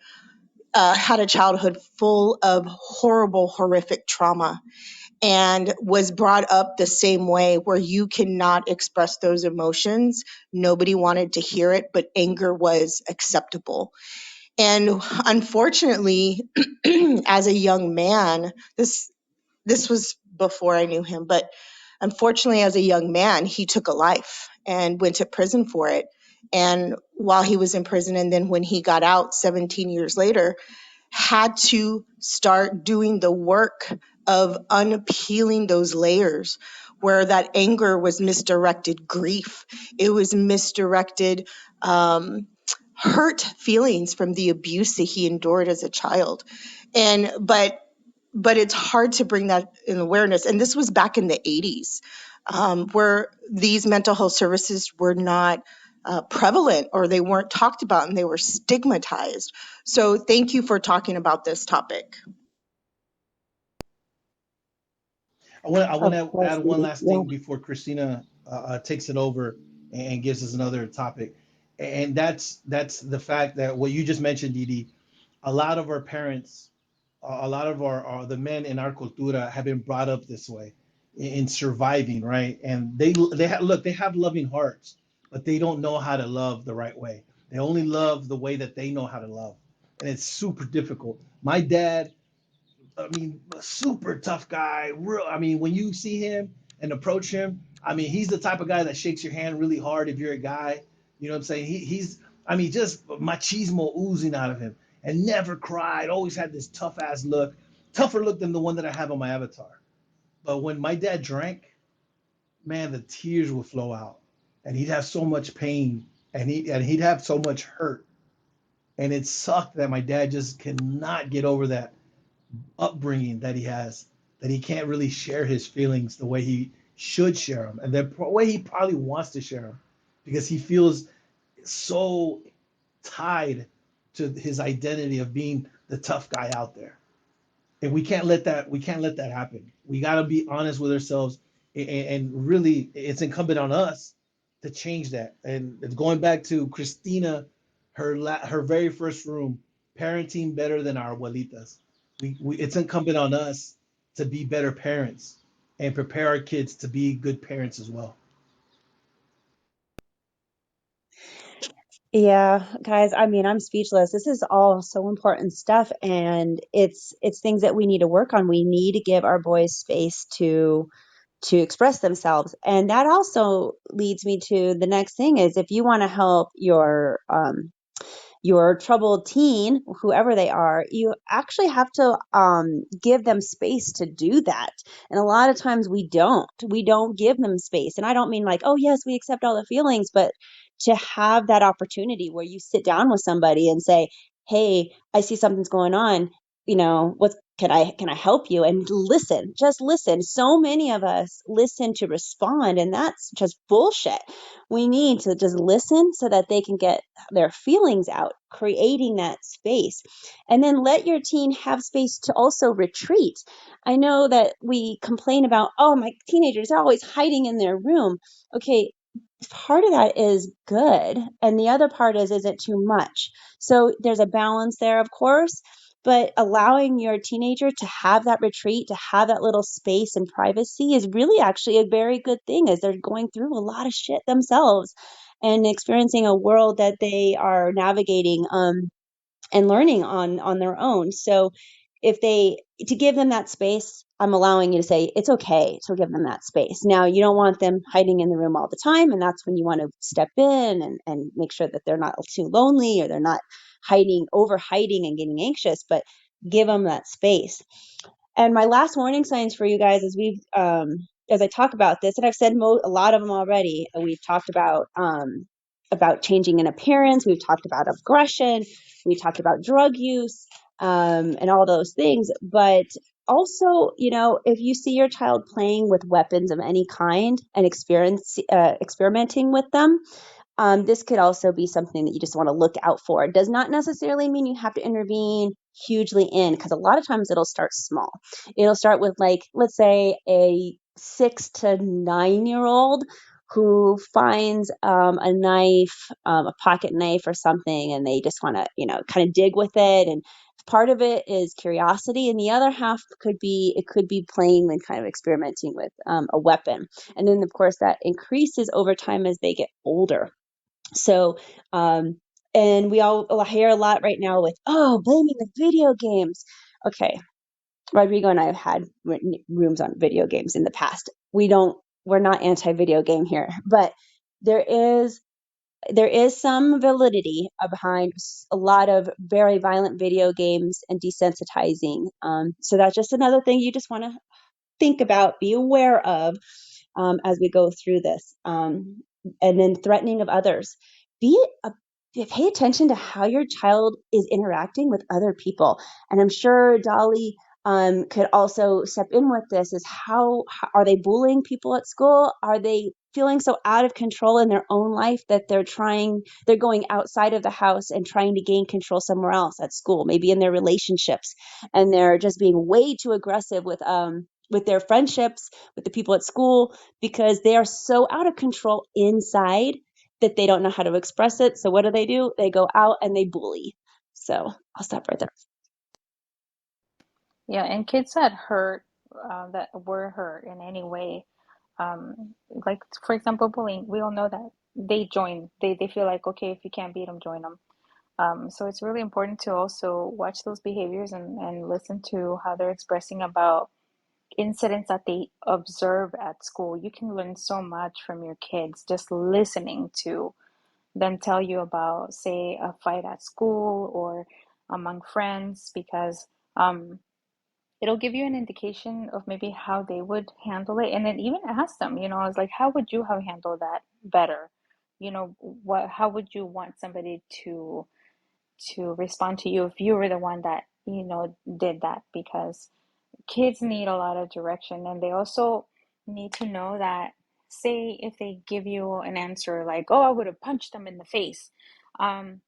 had a childhood full of horrible, horrific trauma, and was brought up the same way, where you cannot express those emotions. Nobody wanted to hear it, but anger was acceptable. And unfortunately, as a young man, this was before I knew him, but unfortunately, as a young man, he took a life and went to prison for it. And while he was in prison, and then when he got out 17 years later, had to start doing the work of unpeeling those layers, where that anger was misdirected grief. It was misdirected hurt feelings from the abuse that he endured as a child. And but it's hard to bring that in awareness. And this was back in the 80s, where these mental health services were not prevalent, or they weren't talked about, and they were stigmatized. So thank you for talking about this topic. I want Of to course, add one Dede. last Yeah. thing before Christina takes it over and gives us another topic, and that's the fact that what you just mentioned, Didi. A lot of our parents, a lot of the men in our cultura have been brought up this way, in surviving, right? And they have loving hearts, but they don't know how to love the right way. They only love the way that they know how to love, and it's super difficult. My dad, I mean, a super tough guy. Real. I mean, when you see him and approach him, I mean, he's the type of guy that shakes your hand really hard if you're a guy. You know what I'm saying? I mean, just machismo oozing out of him, and never cried. Always had this tough ass look, tougher look than the one that I have on my avatar. But when my dad drank, man, the tears would flow out, and he'd have so much pain, and he'd have so much hurt, and it sucked that my dad just cannot get over that upbringing that he has, that he can't really share his feelings the way he should share them, and the way he probably wants to share them, because he feels so tied to his identity of being the tough guy out there. And we can't let that happen. We got to be honest with ourselves, and really it's incumbent on us to change that. And it's going back to Christina, her very first room, parenting better than our abuelitas. It's incumbent on us to be better parents and prepare our kids to be good parents as well. Yeah, guys, I mean, I'm speechless. This is all so important stuff, and it's things that we need to work on. We need to give our boys space to to express themselves. And that also leads me to the next thing is, if you want to help your troubled teen, whoever they are, you actually have to give them space to do that. And a lot of times we don't give them space. And I don't mean like, oh yes, we accept all the feelings, but to have that opportunity where you sit down with somebody and say, hey, I see something's going on, what can I help you? And listen, just listen. So many of us listen to respond, and that's just bullshit. We need to just listen so that they can get their feelings out, creating that space. And then let your teen have space to also retreat. I know that we complain about, oh, my teenagers are always hiding in their room. Okay, part of that is good. And the other part is it too much? So there's a balance there, of course. But allowing your teenager to have that retreat, to have that little space and privacy is really actually a very good thing, as they're going through a lot of shit themselves and experiencing a world that they are navigating and learning on their own. So if they to give them that space, I'm allowing you to say it's okay to give them that space. Now, you don't want them hiding in the room all the time, and that's when you want to step in and make sure that they're not too lonely, or they're not over hiding and getting anxious, but give them that space. And my last warning signs for you guys is as I talk about this, and I've said a lot of them already. We've talked about changing in appearance. We've talked about aggression. We talked about drug use, and all those things. But also, if you see your child playing with weapons of any kind and experimenting with them, this could also be something that you just want to look out for. It does not necessarily mean you have to intervene hugely because a lot of times it'll start small. It'll start with, like, let's say a 6 to 9-year-old who finds a knife, a pocket knife or something, and they just want to, kind of dig with it. And part of it is curiosity, and the other half could be playing and kind of experimenting with a weapon. And then, of course, that increases over time as they get older. So, and we all hear a lot right now with, oh, blaming the video games. Okay, Rodrigo and I have had rooms on video games in the past. We're not anti-video game here, but there is some validity behind a lot of very violent video games and desensitizing. So that's just another thing you just want to think about, be aware of, as we go through this. And then threatening of others. Pay attention to how your child is interacting with other people. And I'm sure Dali could also step in with this, is how are they bullying people at school? Are they feeling so out of control in their own life that they're going outside of the house and trying to gain control somewhere else at school, maybe in their relationships, and they're just being way too aggressive with their friendships, with the people at school, because they are so out of control inside that they don't know how to express it. So what do? They go out and they bully. So I'll stop right there. Yeah, and kids that were hurt in any way, like for example, bullying, we all know that they feel like, okay, if you can't beat them, join them. So it's really important to also watch those behaviors and listen to how they're expressing about incidents that they observe at school. You can learn so much from your kids just listening to them tell you about, say, a fight at school or among friends, because it'll give you an indication of maybe how they would handle it. And then even ask them, I was like, how would you have handled that better? How would you want somebody to respond to you if you were the one that, did that? Because kids need a lot of direction, and they also need to know that, say, if they give you an answer like, oh, I would have punched them in the face, um,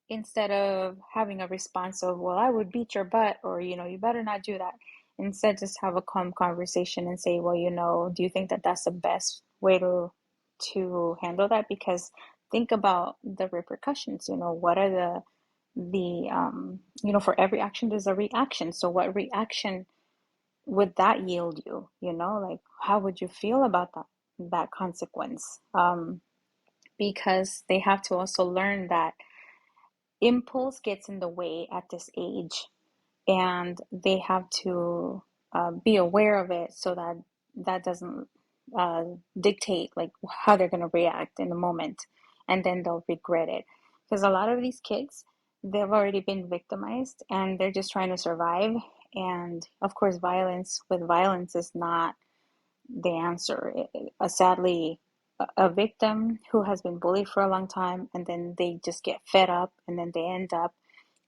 instead of having a response of, well, I would beat your butt, or, you better not do that. Instead, just have a calm conversation and say, well, do you think that that's the best way to handle that? Because think about the repercussions. What are for every action there's a reaction. So what reaction would that yield you? Like, how would you feel about that consequence? Because they have to also learn that impulse gets in the way at this age, and they have to be aware of it, so that that doesn't uh, dictate like how they're going to react in the moment, and then they'll regret it. Because a lot of these kids, they've already been victimized and they're just trying to survive. And of course, violence with violence is not the answer. Sadly, a victim who has been bullied for a long time and then they just get fed up and then they end up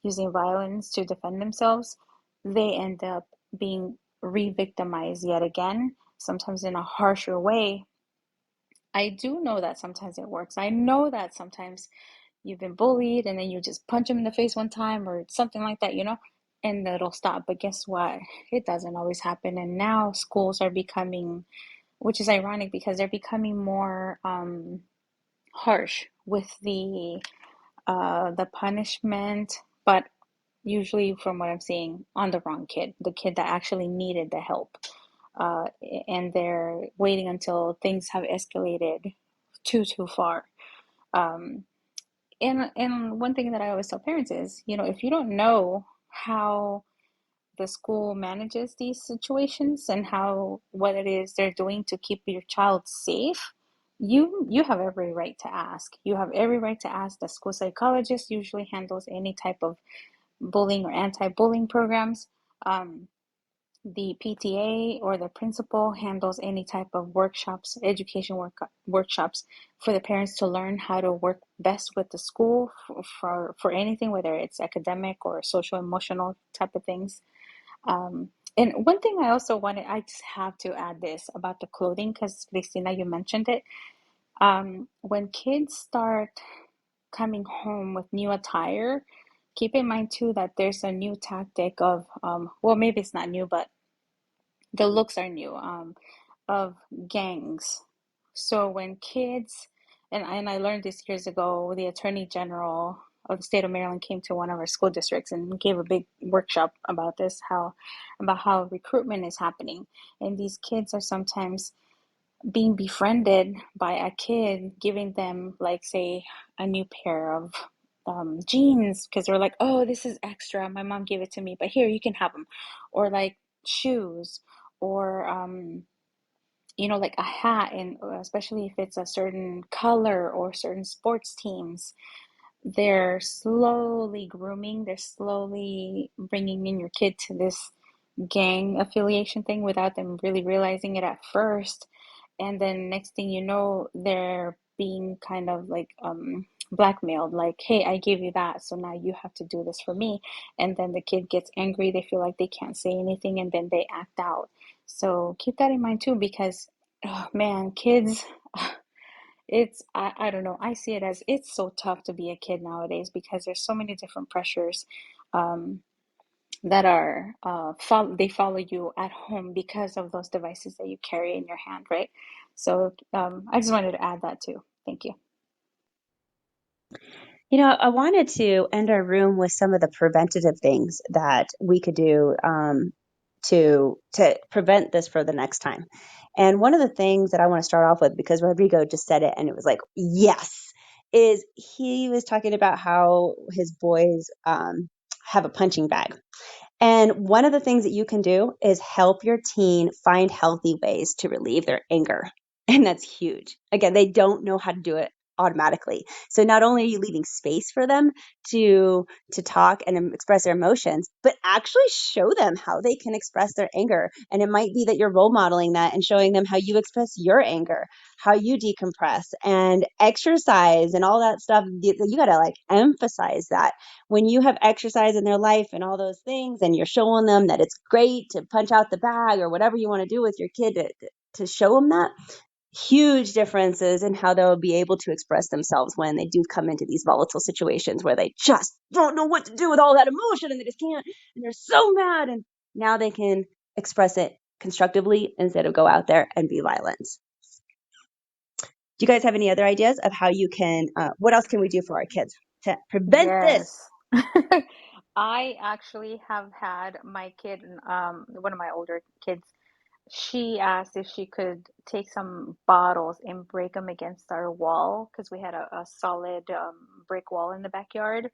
using violence to defend themselves, they end up being re-victimized yet again, sometimes in a harsher way. I do know that sometimes it works. I know that sometimes you've been bullied and then you just punch them in the face one time or something like that, and it'll stop. But guess what? It doesn't always happen. And now schools are becoming, which is ironic because they're becoming more harsh with the punishment, but usually from what I'm seeing, on the wrong kid, the kid that actually needed the help. Uh, and they're waiting until things have escalated too far. Um, and one thing that I always tell parents is, if you don't know how the school manages these situations and how what it is they're doing to keep your child safe, you have every right to ask. You have every right to ask. The school psychologist usually handles any type of bullying or anti-bullying programs. The PTA or the principal handles any type of workshops, workshops for the parents to learn how to work best with the school for anything, whether it's academic or social emotional type of things. And one thing I just have to add this about the clothing, because Kristina, you mentioned it. When kids start coming home with new attire, keep in mind too that there's a new tactic of, well, maybe it's not new, but the looks are new, of gangs. So when kids, and I learned this years ago, the Attorney General of the state of Maryland came to one of our school districts and gave a big workshop about this, about how recruitment is happening. And these kids are sometimes being befriended by a kid, giving them, like, say, a new pair of jeans because they're like, oh, this is extra. My mom gave it to me, but here, you can have them. Or like shoes, or like a hat, and especially if it's a certain color or certain sports teams, they're slowly grooming, they're slowly bringing in your kid to this gang affiliation thing without them really realizing it at first. And then next thing you know, they're being kind of like blackmailed, like, hey, I gave you that, so now you have to do this for me. And then the kid gets angry, they feel like they can't say anything, and then they act out. So keep that in mind too, because oh man, kids, I don't know, I see it as it's so tough to be a kid nowadays because there's so many different pressures. Um, that are they follow you at home because of those devices that you carry in your hand, right? So I just wanted to add that too. Thank you. I wanted to end our room with some of the preventative things that we could do to prevent this for the next time. And one of the things that I want to start off with, because Rodrigo just said it and it was like, yes, is he was talking about how his boys have a punching bag. And one of the things that you can do is help your teen find healthy ways to relieve their anger. And that's huge. Again, they don't know how to do it automatically. So not only are you leaving space for them to talk and express their emotions, but actually show them how they can express their anger. And it might be that you're role modeling that and showing them how you express your anger, how you decompress and exercise and all that stuff. You got to like emphasize that when you have exercise in their life and all those things, and you're showing them that it's great to punch out the bag or whatever you want to do with your kid to show them that, huge differences in how they'll be able to express themselves when they do come into these volatile situations where they just don't know what to do with all that emotion and they just can't, and they're so mad, and now they can express it constructively instead of go out there and be violent. Do you guys have any other ideas of how you can, what else can we do for our kids to prevent this? Yes. I actually have had my kid, one of my older kids, she asked if she could take some bottles and break them against our wall because we had a solid brick wall in the backyard.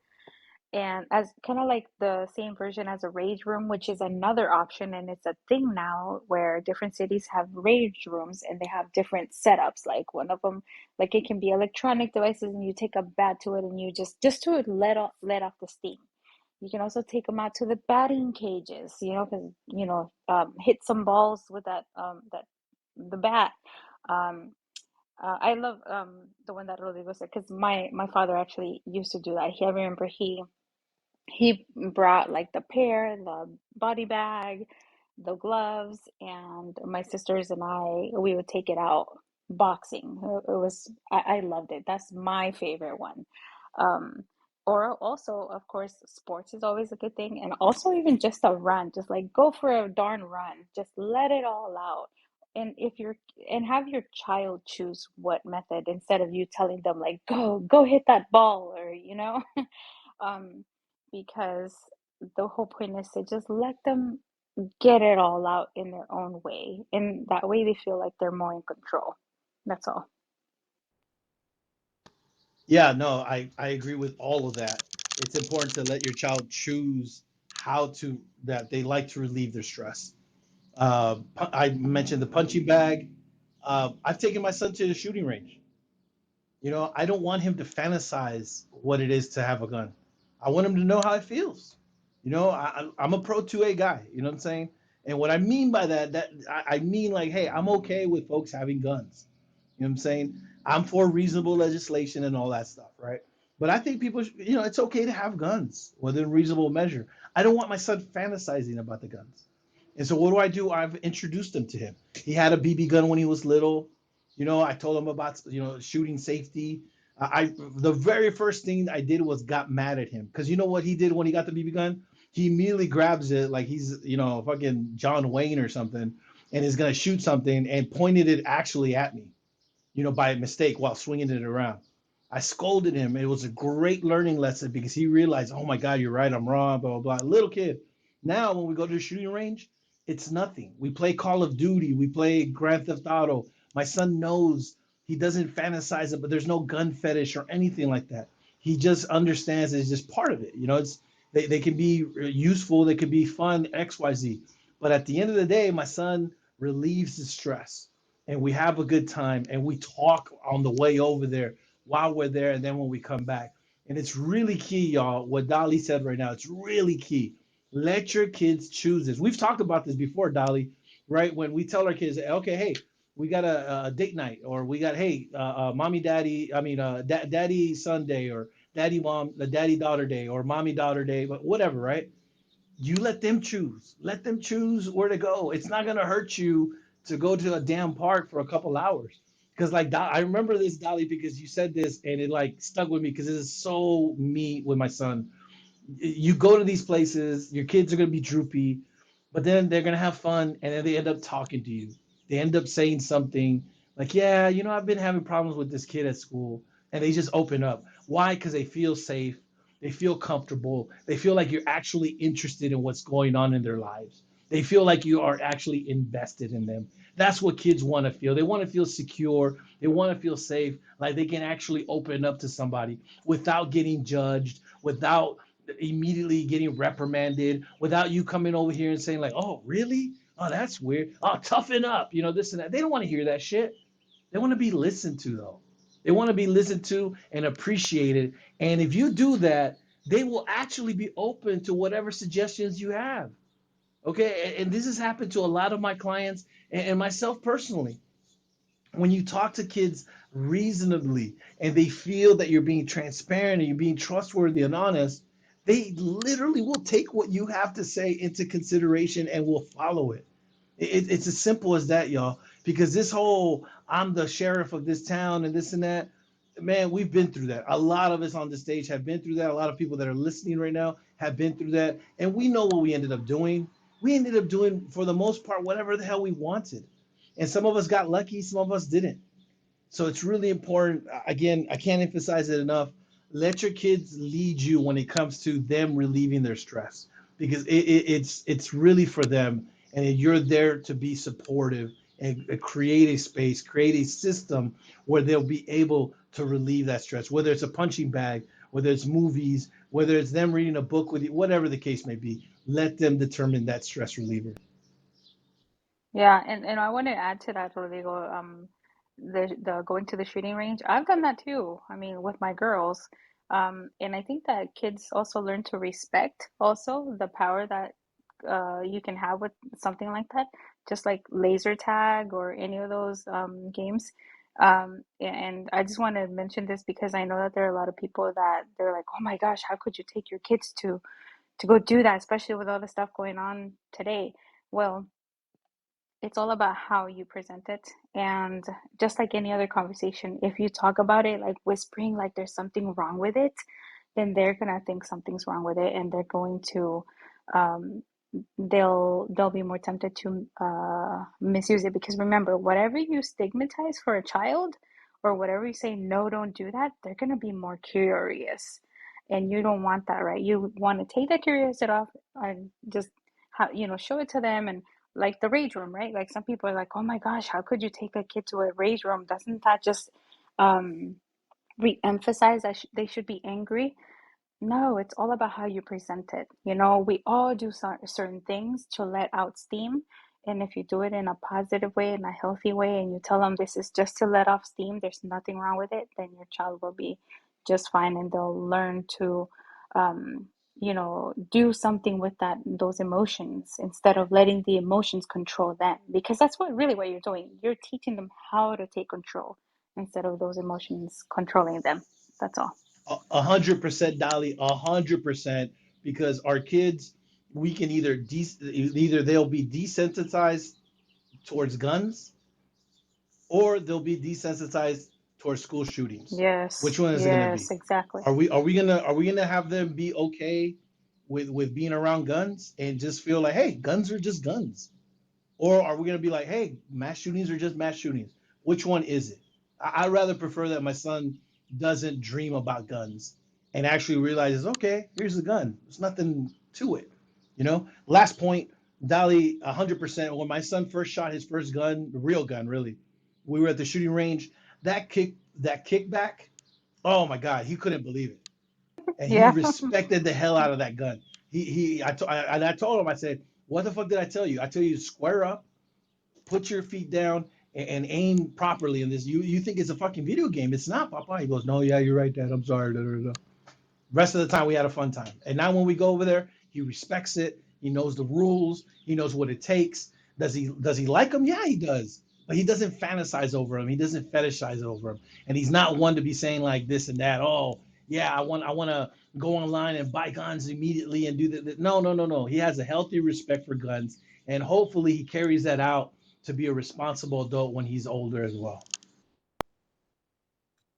and as kind of like the same version as a rage room, which is another option, and it's a thing now where different cities have rage rooms and they have different setups. Like one of them, like it can be electronic devices, and you take a bat to it, and you just to let off the steam. You can also take them out to the batting cages, because hit some balls with that the bat. Um, I love the one that Rodrigo said because my father actually used to do that. I remember he brought like the pair, the body bag, the gloves, and my sisters and we would take it out boxing. It was I loved it. That's my favorite one. Um, or also, of course, sports is always a good thing, and also even just a run, just like go for a darn run, just let it all out. And if you're and have your child choose what method instead of you telling them like go hit that ball or um because the whole point is to just let them get it all out in their own way. And that way they feel like they're more in control. That's all. Yeah, no, I agree with all of that. It's important to let your child choose how to that they like to relieve their stress. I mentioned the punching bag. I've taken my son to the shooting range. I don't want him to fantasize what it is to have a gun. I want him to know how it feels. I'm a pro 2A guy. You know what I'm saying? And what I mean by that I mean like, hey, I'm okay with folks having guns. You know what I'm saying? I'm for reasonable legislation and all that stuff, right? But I think people, it's okay to have guns within reasonable measure. I don't want my son fantasizing about the guns. And so what do? I've introduced him to him. He had a BB gun when he was little. I told him about shooting safety. The very first thing I did was got mad at him because you know what he did when he got the BB gun? He immediately grabs it like he's fucking John Wayne or something, and is gonna shoot something and pointed it actually at me, by mistake while swinging it around. I scolded him. It was a great learning lesson because he realized, oh my God, you're right, I'm wrong, blah, blah, blah. Little kid. Now, when we go to the shooting range, it's nothing. We play Call of Duty, we play Grand Theft Auto. My son knows he doesn't fantasize it, but there's no gun fetish or anything like that. He just understands it's just part of it. They can be useful, they can be fun, XYZ. But at the end of the day, my son relieves the stress and we have a good time and we talk on the way over there while we're there and then when we come back. And it's really key, y'all. What Dali said right now, it's really key. Let your kids choose this. We've talked about this before, Dali, right? When we tell our kids, okay, hey, we got a date night, or we got, hey, mommy, daddy, daddy Sunday, or daddy mom, daddy daughter day, or mommy daughter day, but whatever, right? You let them choose. Let them choose where to go. It's not gonna hurt you to go to a damn park for a couple hours. Because like I remember this, Dolly, because you said this and it like stuck with me because it is so me with my son. You go to these places, your kids are gonna be droopy, but then they're gonna have fun, and then they end up talking to you. They end up saying something like, "Yeah, I've been having problems with this kid at school," and they just open up. Why? Because they feel safe, they feel comfortable, they feel like you're actually interested in what's going on in their lives. They feel like you are actually invested in them. That's what kids want to feel. They want to feel secure. They want to feel safe, like they can actually open up to somebody without getting judged, without immediately getting reprimanded, without you coming over here and saying like, "Oh, really? Oh, that's weird. Oh, toughen up." This and that. They don't want to hear that shit. They want to be listened to though. They want to be listened to and appreciated. And if you do that, they will actually be open to whatever suggestions you have. Okay, and this has happened to a lot of my clients and myself personally. When you talk to kids reasonably and they feel that you're being transparent and you're being trustworthy and honest, they literally will take what you have to say into consideration and will follow it. It's as simple as that, y'all. Because this whole I'm the sheriff of this town and this and that, man, we've been through that. A lot of us on the stage have been through that. A lot of people that are listening right now have been through that. And we know what we ended up doing. We ended up doing, for the most part, whatever the hell we wanted. And some of us got lucky, some of us didn't. So it's really important. Again, I can't emphasize it enough. Let your kids lead you when it comes to them relieving their stress, because it's really for them, and you're there to be supportive and create a space, create a system where they'll be able to relieve that stress. Whether it's a punching bag, whether it's movies, whether it's them reading a book with you, whatever the case may be, let them determine that stress reliever. Yeah, and I want to add to that, Rodrigo. The going to the shooting range. I've done that too. I mean, with my girls. And I think that kids also learn to respect also the power that you can have with something like that, just like laser tag or any of those games. And I just want to mention this because I know that there are a lot of people that they're like, oh my gosh, how could you take your kids to go do that, especially with all the stuff going on today? Well, it's all about how you present it. And just like any other conversation, if you talk about it like whispering, like there's something wrong with it, then they're gonna think something's wrong with it, and they're going to um, they'll be more tempted to misuse it. Because remember, whatever you stigmatize for a child, or whatever you say, no, don't do that, they're gonna be more curious, and you don't want that, right? You want to take that curiosity off and just show it to them. And like the rage room, right? Like some people are like, oh my gosh, how could you take a kid to a rage room? Doesn't that just um, re-emphasize that they should be angry? No, it's all about how you present it. We all do certain things to let out steam. And if you do it in a positive way, in a healthy way, and you tell them this is just to let off steam, there's nothing wrong with it, then your child will be just fine, and they'll learn to, do something with those emotions instead of letting the emotions control them. Because that's what you're doing. You're teaching them how to take control instead of those emotions controlling them. That's all. 100% Dali, 100%, because our kids, we can either they'll be desensitized towards guns or they'll be desensitized towards school shootings. Yes, Which one is it going to yes, be? exactly. Are we gonna have them be okay with being around guns and just feel like, hey, guns are just guns? Or are we going to be like, hey, mass shootings are just mass shootings? Which one is it? I'd rather prefer that my son doesn't dream about guns and actually realizes, okay, here's the gun. There's nothing to it. Last point, Dali, 100%. When my son first shot his first gun, the real gun, really, we were at the shooting range. That kickback, oh my God, he couldn't believe it. And he Yeah. respected the hell out of that gun. I told him, I said, what the fuck did I tell you? I tell you to square up, put your feet down, and aim properly in this. You think it's a fucking video game. It's not, Papa. He goes, no, yeah, you're right, Dad. I'm sorry. Da, da, da. Rest of the time, we had a fun time. And now when we go over there, he respects it. He knows the rules. He knows what it takes. Does he like them? Yeah, he does. But he doesn't fantasize over them. He doesn't fetishize over them. And he's not one to be saying like this and that. Oh, yeah, I want to go online and buy guns immediately and do that. No, no, no, no. He has a healthy respect for guns, and hopefully he carries that out to be a responsible adult when he's older as well.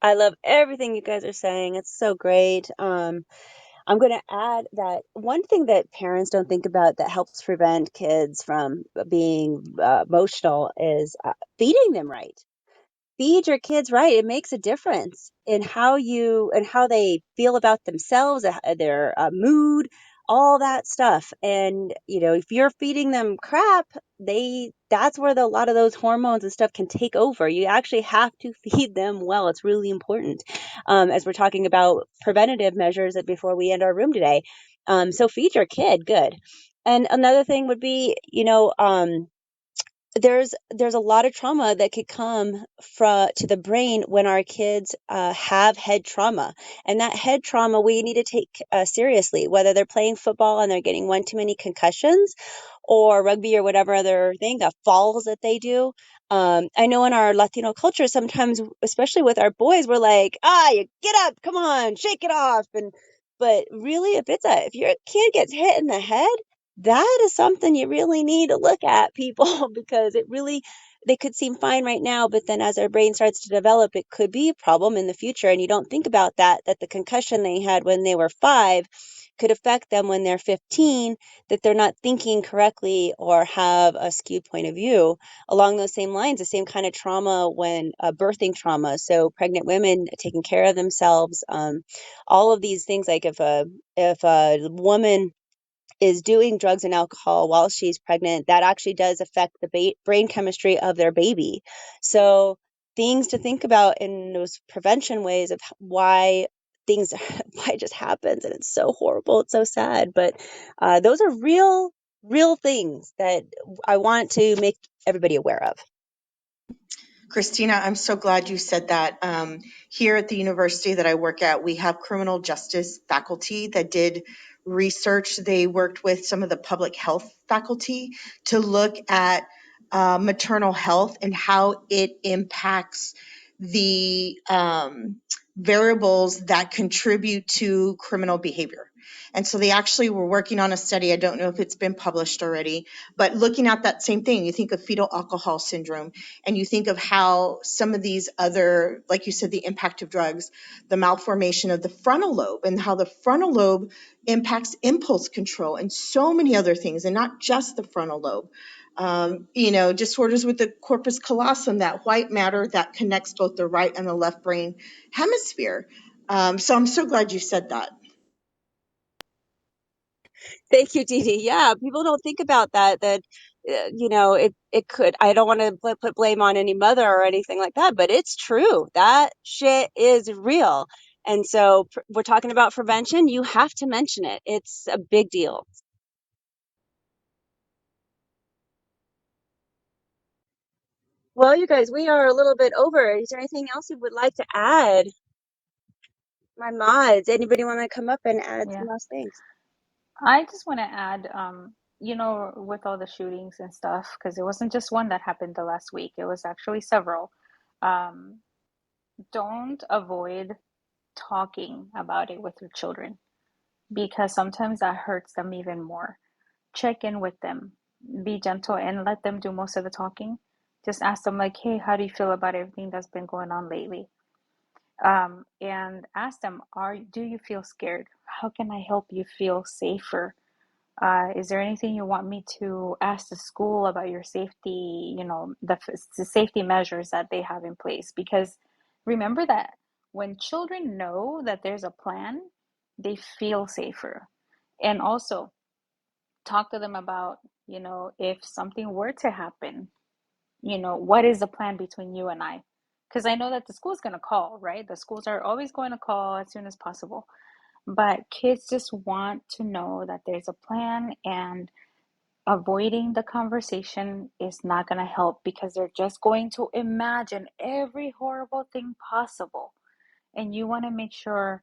I love everything you guys are saying. It's so great. I'm going to add that one thing that parents don't think about that helps prevent kids from being emotional is feeding them right. Feed your kids right. It makes a difference in how they feel about themselves, their mood, all that stuff. And if you're feeding them crap, that's where a lot of those hormones and stuff can take over. You actually have to feed them well. It's really important. As we're talking about preventative measures before we end our room today. So feed your kid good. And another thing would be, there's a lot of trauma that could come to the brain when our kids have head trauma, and that head trauma we need to take seriously, whether they're playing football and they're getting one too many concussions, or rugby or whatever other thing, falls that they do. I know in our Latino culture, sometimes, especially with our boys, we're like, you get up, come on, shake it off. But really, if your kid gets hit in the head, that is something you really need to look at, people, because they could seem fine right now, but then as their brain starts to develop, it could be a problem in the future. And you don't think about that the concussion they had when they were 5 could affect them when they're 15, that they're not thinking correctly or have a skewed point of view. Along those same lines, the same kind of trauma when birthing trauma. So pregnant women taking care of themselves, all of these things, like if a woman is doing drugs and alcohol while she's pregnant, that actually does affect the brain chemistry of their baby. So things to think about in those prevention ways of why things life just happens, and it's so horrible, it's so sad, but those are real things that I want to make everybody aware of. Kristina, I'm so glad you said that. Here at the university that I work at, we have criminal justice faculty that did research. They worked with some of the public health faculty to look at maternal health and how it impacts the variables that contribute to criminal behavior. And so they actually were working on a study. I don't know if it's been published already, but looking at that same thing, you think of fetal alcohol syndrome, and you think of how some of these other, like you said, the impact of drugs, the malformation of the frontal lobe, and how the frontal lobe impacts impulse control and so many other things, and not just the frontal lobe. Disorders with the corpus callosum, that white matter that connects both the right and the left brain hemisphere. So I'm so glad you said that. Thank you, Dee. Yeah, people don't think about that, it could, I don't want to put blame on any mother or anything like that, but it's true. That shit is real. And so we're talking about prevention. You have to mention it. It's a big deal. Well, you guys, we are a little bit over. Is there anything else you would like to add? My mods, anybody want to come up and add Yeah. some last things? I just want to add, with all the shootings and stuff, because it wasn't just one that happened the last week, it was actually several. Um, don't avoid talking about it with your children because sometimes that hurts them even more. Check in with them, be gentle, and let them do most of the talking. Just ask them, like, hey, how do you feel about everything that's been going on lately? And ask them, do you feel scared? How can I help you feel safer? Is there anything you want me to ask the school about your safety, the safety measures that they have in place? Because remember that when children know that there's a plan, they feel safer. And also talk to them about, if something were to happen, what is the plan between you and I? Because I know that the school's going to call, right? The schools are always going to call as soon as possible. But kids just want to know that there's a plan, and avoiding the conversation is not going to help because they're just going to imagine every horrible thing possible. And you want to make sure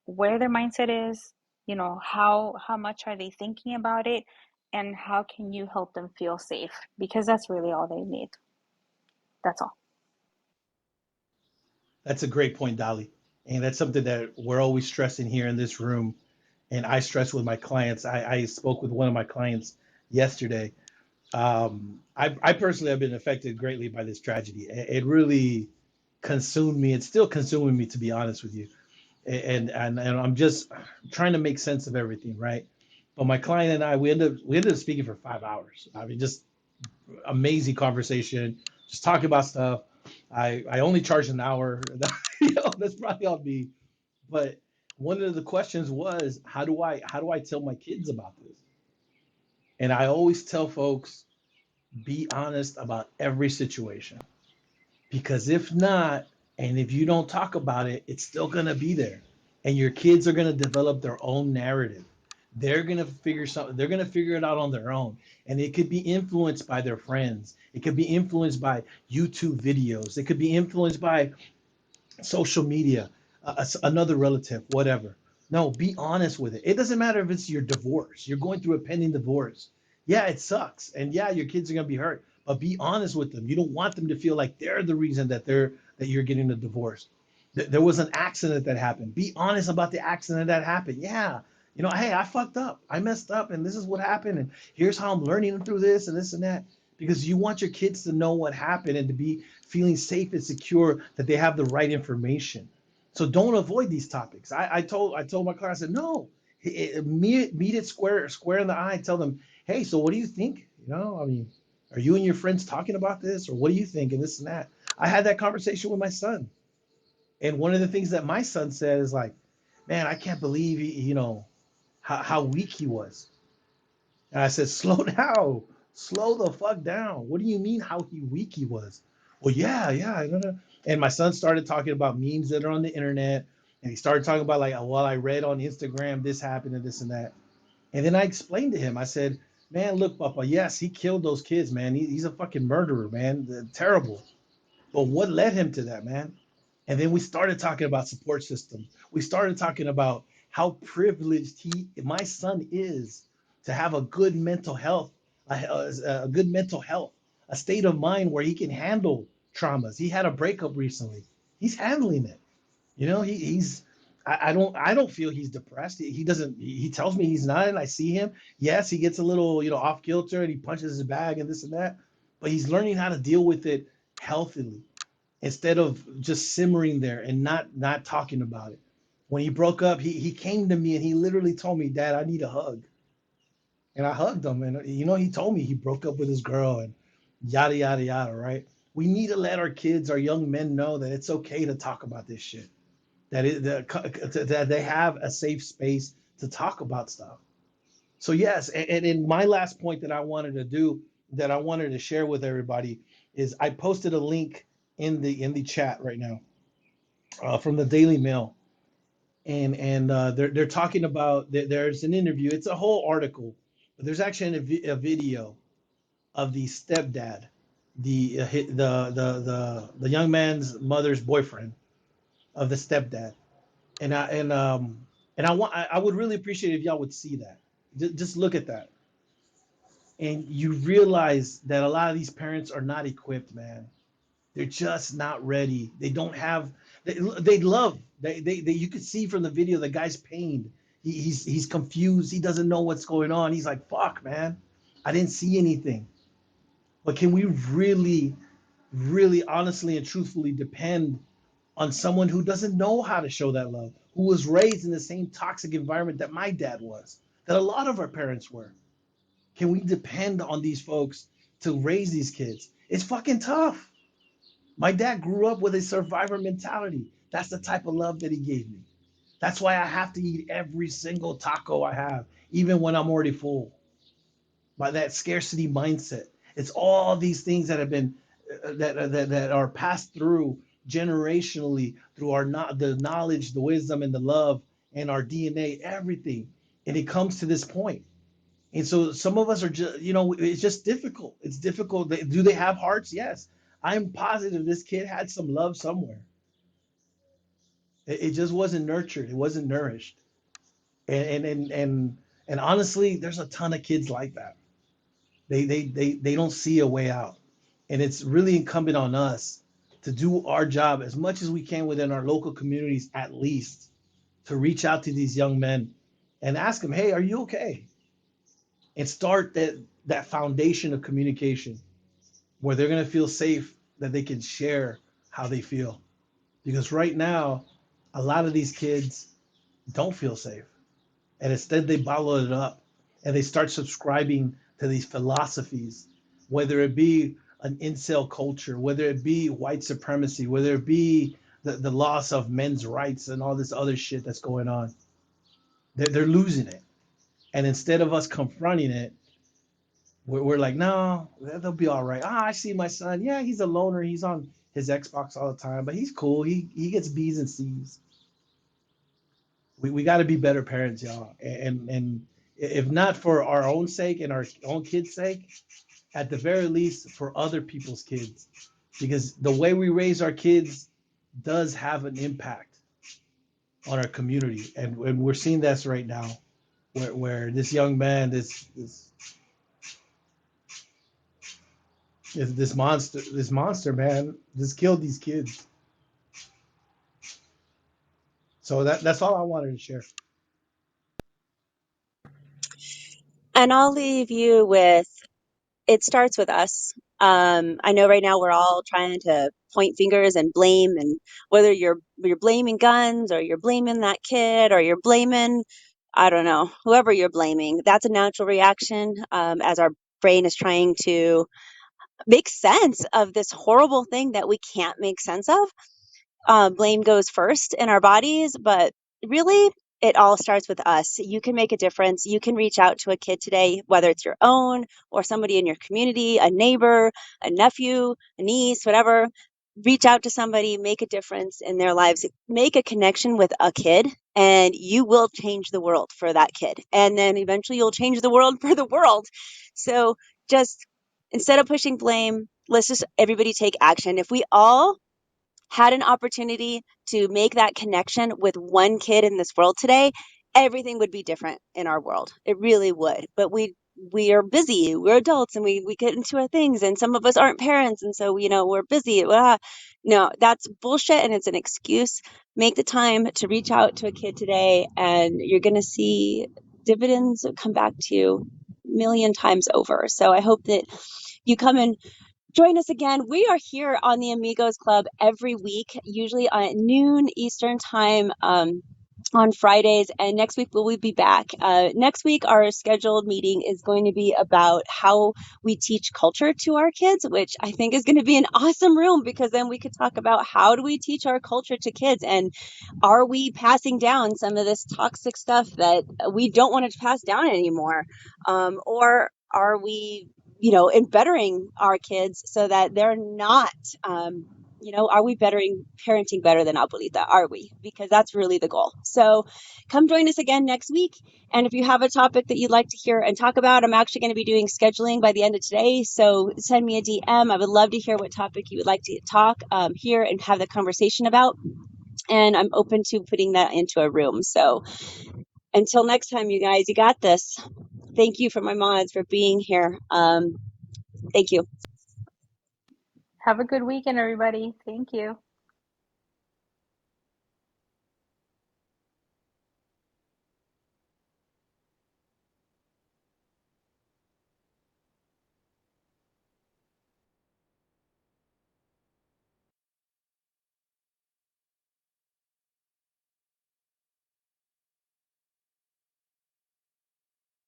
where their mindset is, how much are they thinking about it, and how can you help them feel safe? Because that's really all they need. That's all. That's a great point, Dali. And that's something that we're always stressing here in this room. And I stress with my clients. I spoke with one of my clients yesterday. I personally have been affected greatly by this tragedy. It really consumed me. It's still consuming me, to be honest with you. And I'm just trying to make sense of everything, right? But my client and I, we ended up speaking for 5 hours. I mean, just amazing conversation, just talking about stuff. I only charged an hour. That's probably all me. But one of the questions was, how do I tell my kids about this? And I always tell folks, be honest about every situation. Because if not, and if you don't talk about it, it's still going to be there. And your kids are going to develop their own narrative. They're going to figure it out on their own. And it could be influenced by their friends. It could be influenced by YouTube videos. It could be influenced by social media, another relative, whatever. No, be honest with it. It doesn't matter if it's your divorce. You're going through a pending divorce. Yeah, it sucks. And yeah, your kids are going to be hurt, but be honest with them. You don't want them to feel like they're the reason that you're getting a divorce. There was an accident that happened. Be honest about the accident that happened. Yeah. Hey, I fucked up. I messed up and this is what happened and here's how I'm learning through this and this and that, because you want your kids to know what happened and to be feeling safe and secure that they have the right information. So don't avoid these topics. I told my class, I said, no, meet it square in the eye. Tell them, hey, so what do you think? I mean, are you and your friends talking about this, or what do you think, and this and that? I had that conversation with my son, and one of the things that my son said is like, man, I can't believe how weak he was. And I said, slow down, slow the fuck down. What do you mean how weak he was? Well, yeah, yeah. And my son started talking about memes that are on the internet. And he started talking about like, well, I read on Instagram this happened and this and that. And then I explained to him, I said, man, look, Papa, yes, he killed those kids, man. He's a fucking murderer, man. Terrible. But what led him to that, man? And then we started talking about support systems. We started talking about how privileged my son is to have a good mental health, a good mental health, a state of mind where he can handle traumas. He had a breakup recently. He's handling it. You know, he's I don't feel he's depressed. He doesn't he tells me he's not, and I see him. Yes, he gets a little, off kilter and he punches his bag and this and that, but he's learning how to deal with it healthily instead of just simmering there and not talking about it. When he broke up, he came to me and he literally told me, "Dad, I need a hug." And I hugged him, and he told me he broke up with his girl and yada yada yada, right? We need to let our kids, our young men know that it's okay to talk about this shit. That they have a safe space to talk about stuff. So yes, and in my last point that I wanted to share with everybody is I posted a link in the chat right now from the Daily Mail, and they're talking about there's an interview. It's a whole article, but there's actually a video of the stepdad, the young man's mother's boyfriend of the stepdad, and I would really appreciate if y'all would see that. Just look at that, and you realize that a lot of these parents are not equipped, man. They're just not ready. They don't have. They love. You could see from the video the guy's pained. He's confused. He doesn't know what's going on. He's like, "Fuck, man, I didn't see anything." But can we really, really honestly and truthfully depend on someone who doesn't know how to show that love, who was raised in the same toxic environment that my dad was, that a lot of our parents were? Can we depend on these folks to raise these kids? It's fucking tough. My dad grew up with a survivor mentality. That's the type of love that he gave me. That's why I have to eat every single taco I have, even when I'm already full, by that scarcity mindset. It's all these things that have been that are passed through generationally through the knowledge, the wisdom, and the love, and our DNA, everything, and it comes to this point. And so some of us are just, it's just difficult. It's difficult. Do they have hearts? Yes. I'm positive this kid had some love somewhere. It just wasn't nurtured. It wasn't nourished. And honestly, there's a ton of kids like that. They don't see a way out. And it's really incumbent on us to do our job as much as we can within our local communities, at least to reach out to these young men and ask them, hey, are you okay? And start that foundation of communication where they're going to feel safe, that they can share how they feel. Because right now, a lot of these kids don't feel safe. And instead, they bottle it up and they start subscribing to these philosophies, whether it be an incel culture, whether it be white supremacy, whether it be the loss of men's rights and all this other shit that's going on. They're losing it. And instead of us confronting it, we're like, no, they'll be all right. I see my son. Yeah, he's a loner. He's on his Xbox all the time, but he's cool. He gets B's and C's. We got to be better parents, y'all. And if not for our own sake and our own kids' sake, at the very least for other people's kids, because the way we raise our kids does have an impact on our community, and we're seeing this right now, where this young man, this monster man, just killed these kids. So that's all I wanted to share. And I'll leave you with, it starts with us. I know right now we're all trying to point fingers and blame, and whether you're blaming guns or you're blaming that kid or you're blaming, I don't know, whoever you're blaming, that's a natural reaction as our brain is trying to make sense of this horrible thing that we can't make sense of. Blame goes first in our bodies, but really, it all starts with us. You can make a difference. You can reach out to a kid today, whether it's your own or somebody in your community, a neighbor, a nephew, a niece, whatever. reach out to somebody, make a difference in their lives, make a connection with a kid, and you will change the world for that kid. And then eventually you'll change the world for the world. So just instead of pushing blame, let's just everybody take action. If we all had an opportunity to make that connection with one kid in this world today, everything would be different in our world. It really would. But we are busy. We're adults and we get into our things, and some of us aren't parents, and so we're busy. No, that's bullshit, and it's an excuse. Make the time to reach out to a kid today, and you're going to see dividends come back to you a million times over. So I hope that you come and join us again. We are here on the Amigos Club every week, usually at noon Eastern time. On Fridays, and next week we'll be back. Next week, our scheduled meeting is going to be about how we teach culture to our kids, which I think is going to be an awesome room, because then we could talk about how do we teach our culture to kids, and are we passing down some of this toxic stuff that we don't want to pass down anymore, or are we in bettering our kids so that they're not, are we parenting better than abuelita? Are we? Because that's really the goal. So come join us again next week. And if you have a topic that you'd like to hear and talk about, I'm actually going to be doing scheduling by the end of today. So send me a DM. I would love to hear what topic you would like to talk here and have the conversation about. And I'm open to putting that into a room. So until next time, you guys, you got this. Thank you for my mods for being here. Thank you. Have a good weekend, everybody. Thank you.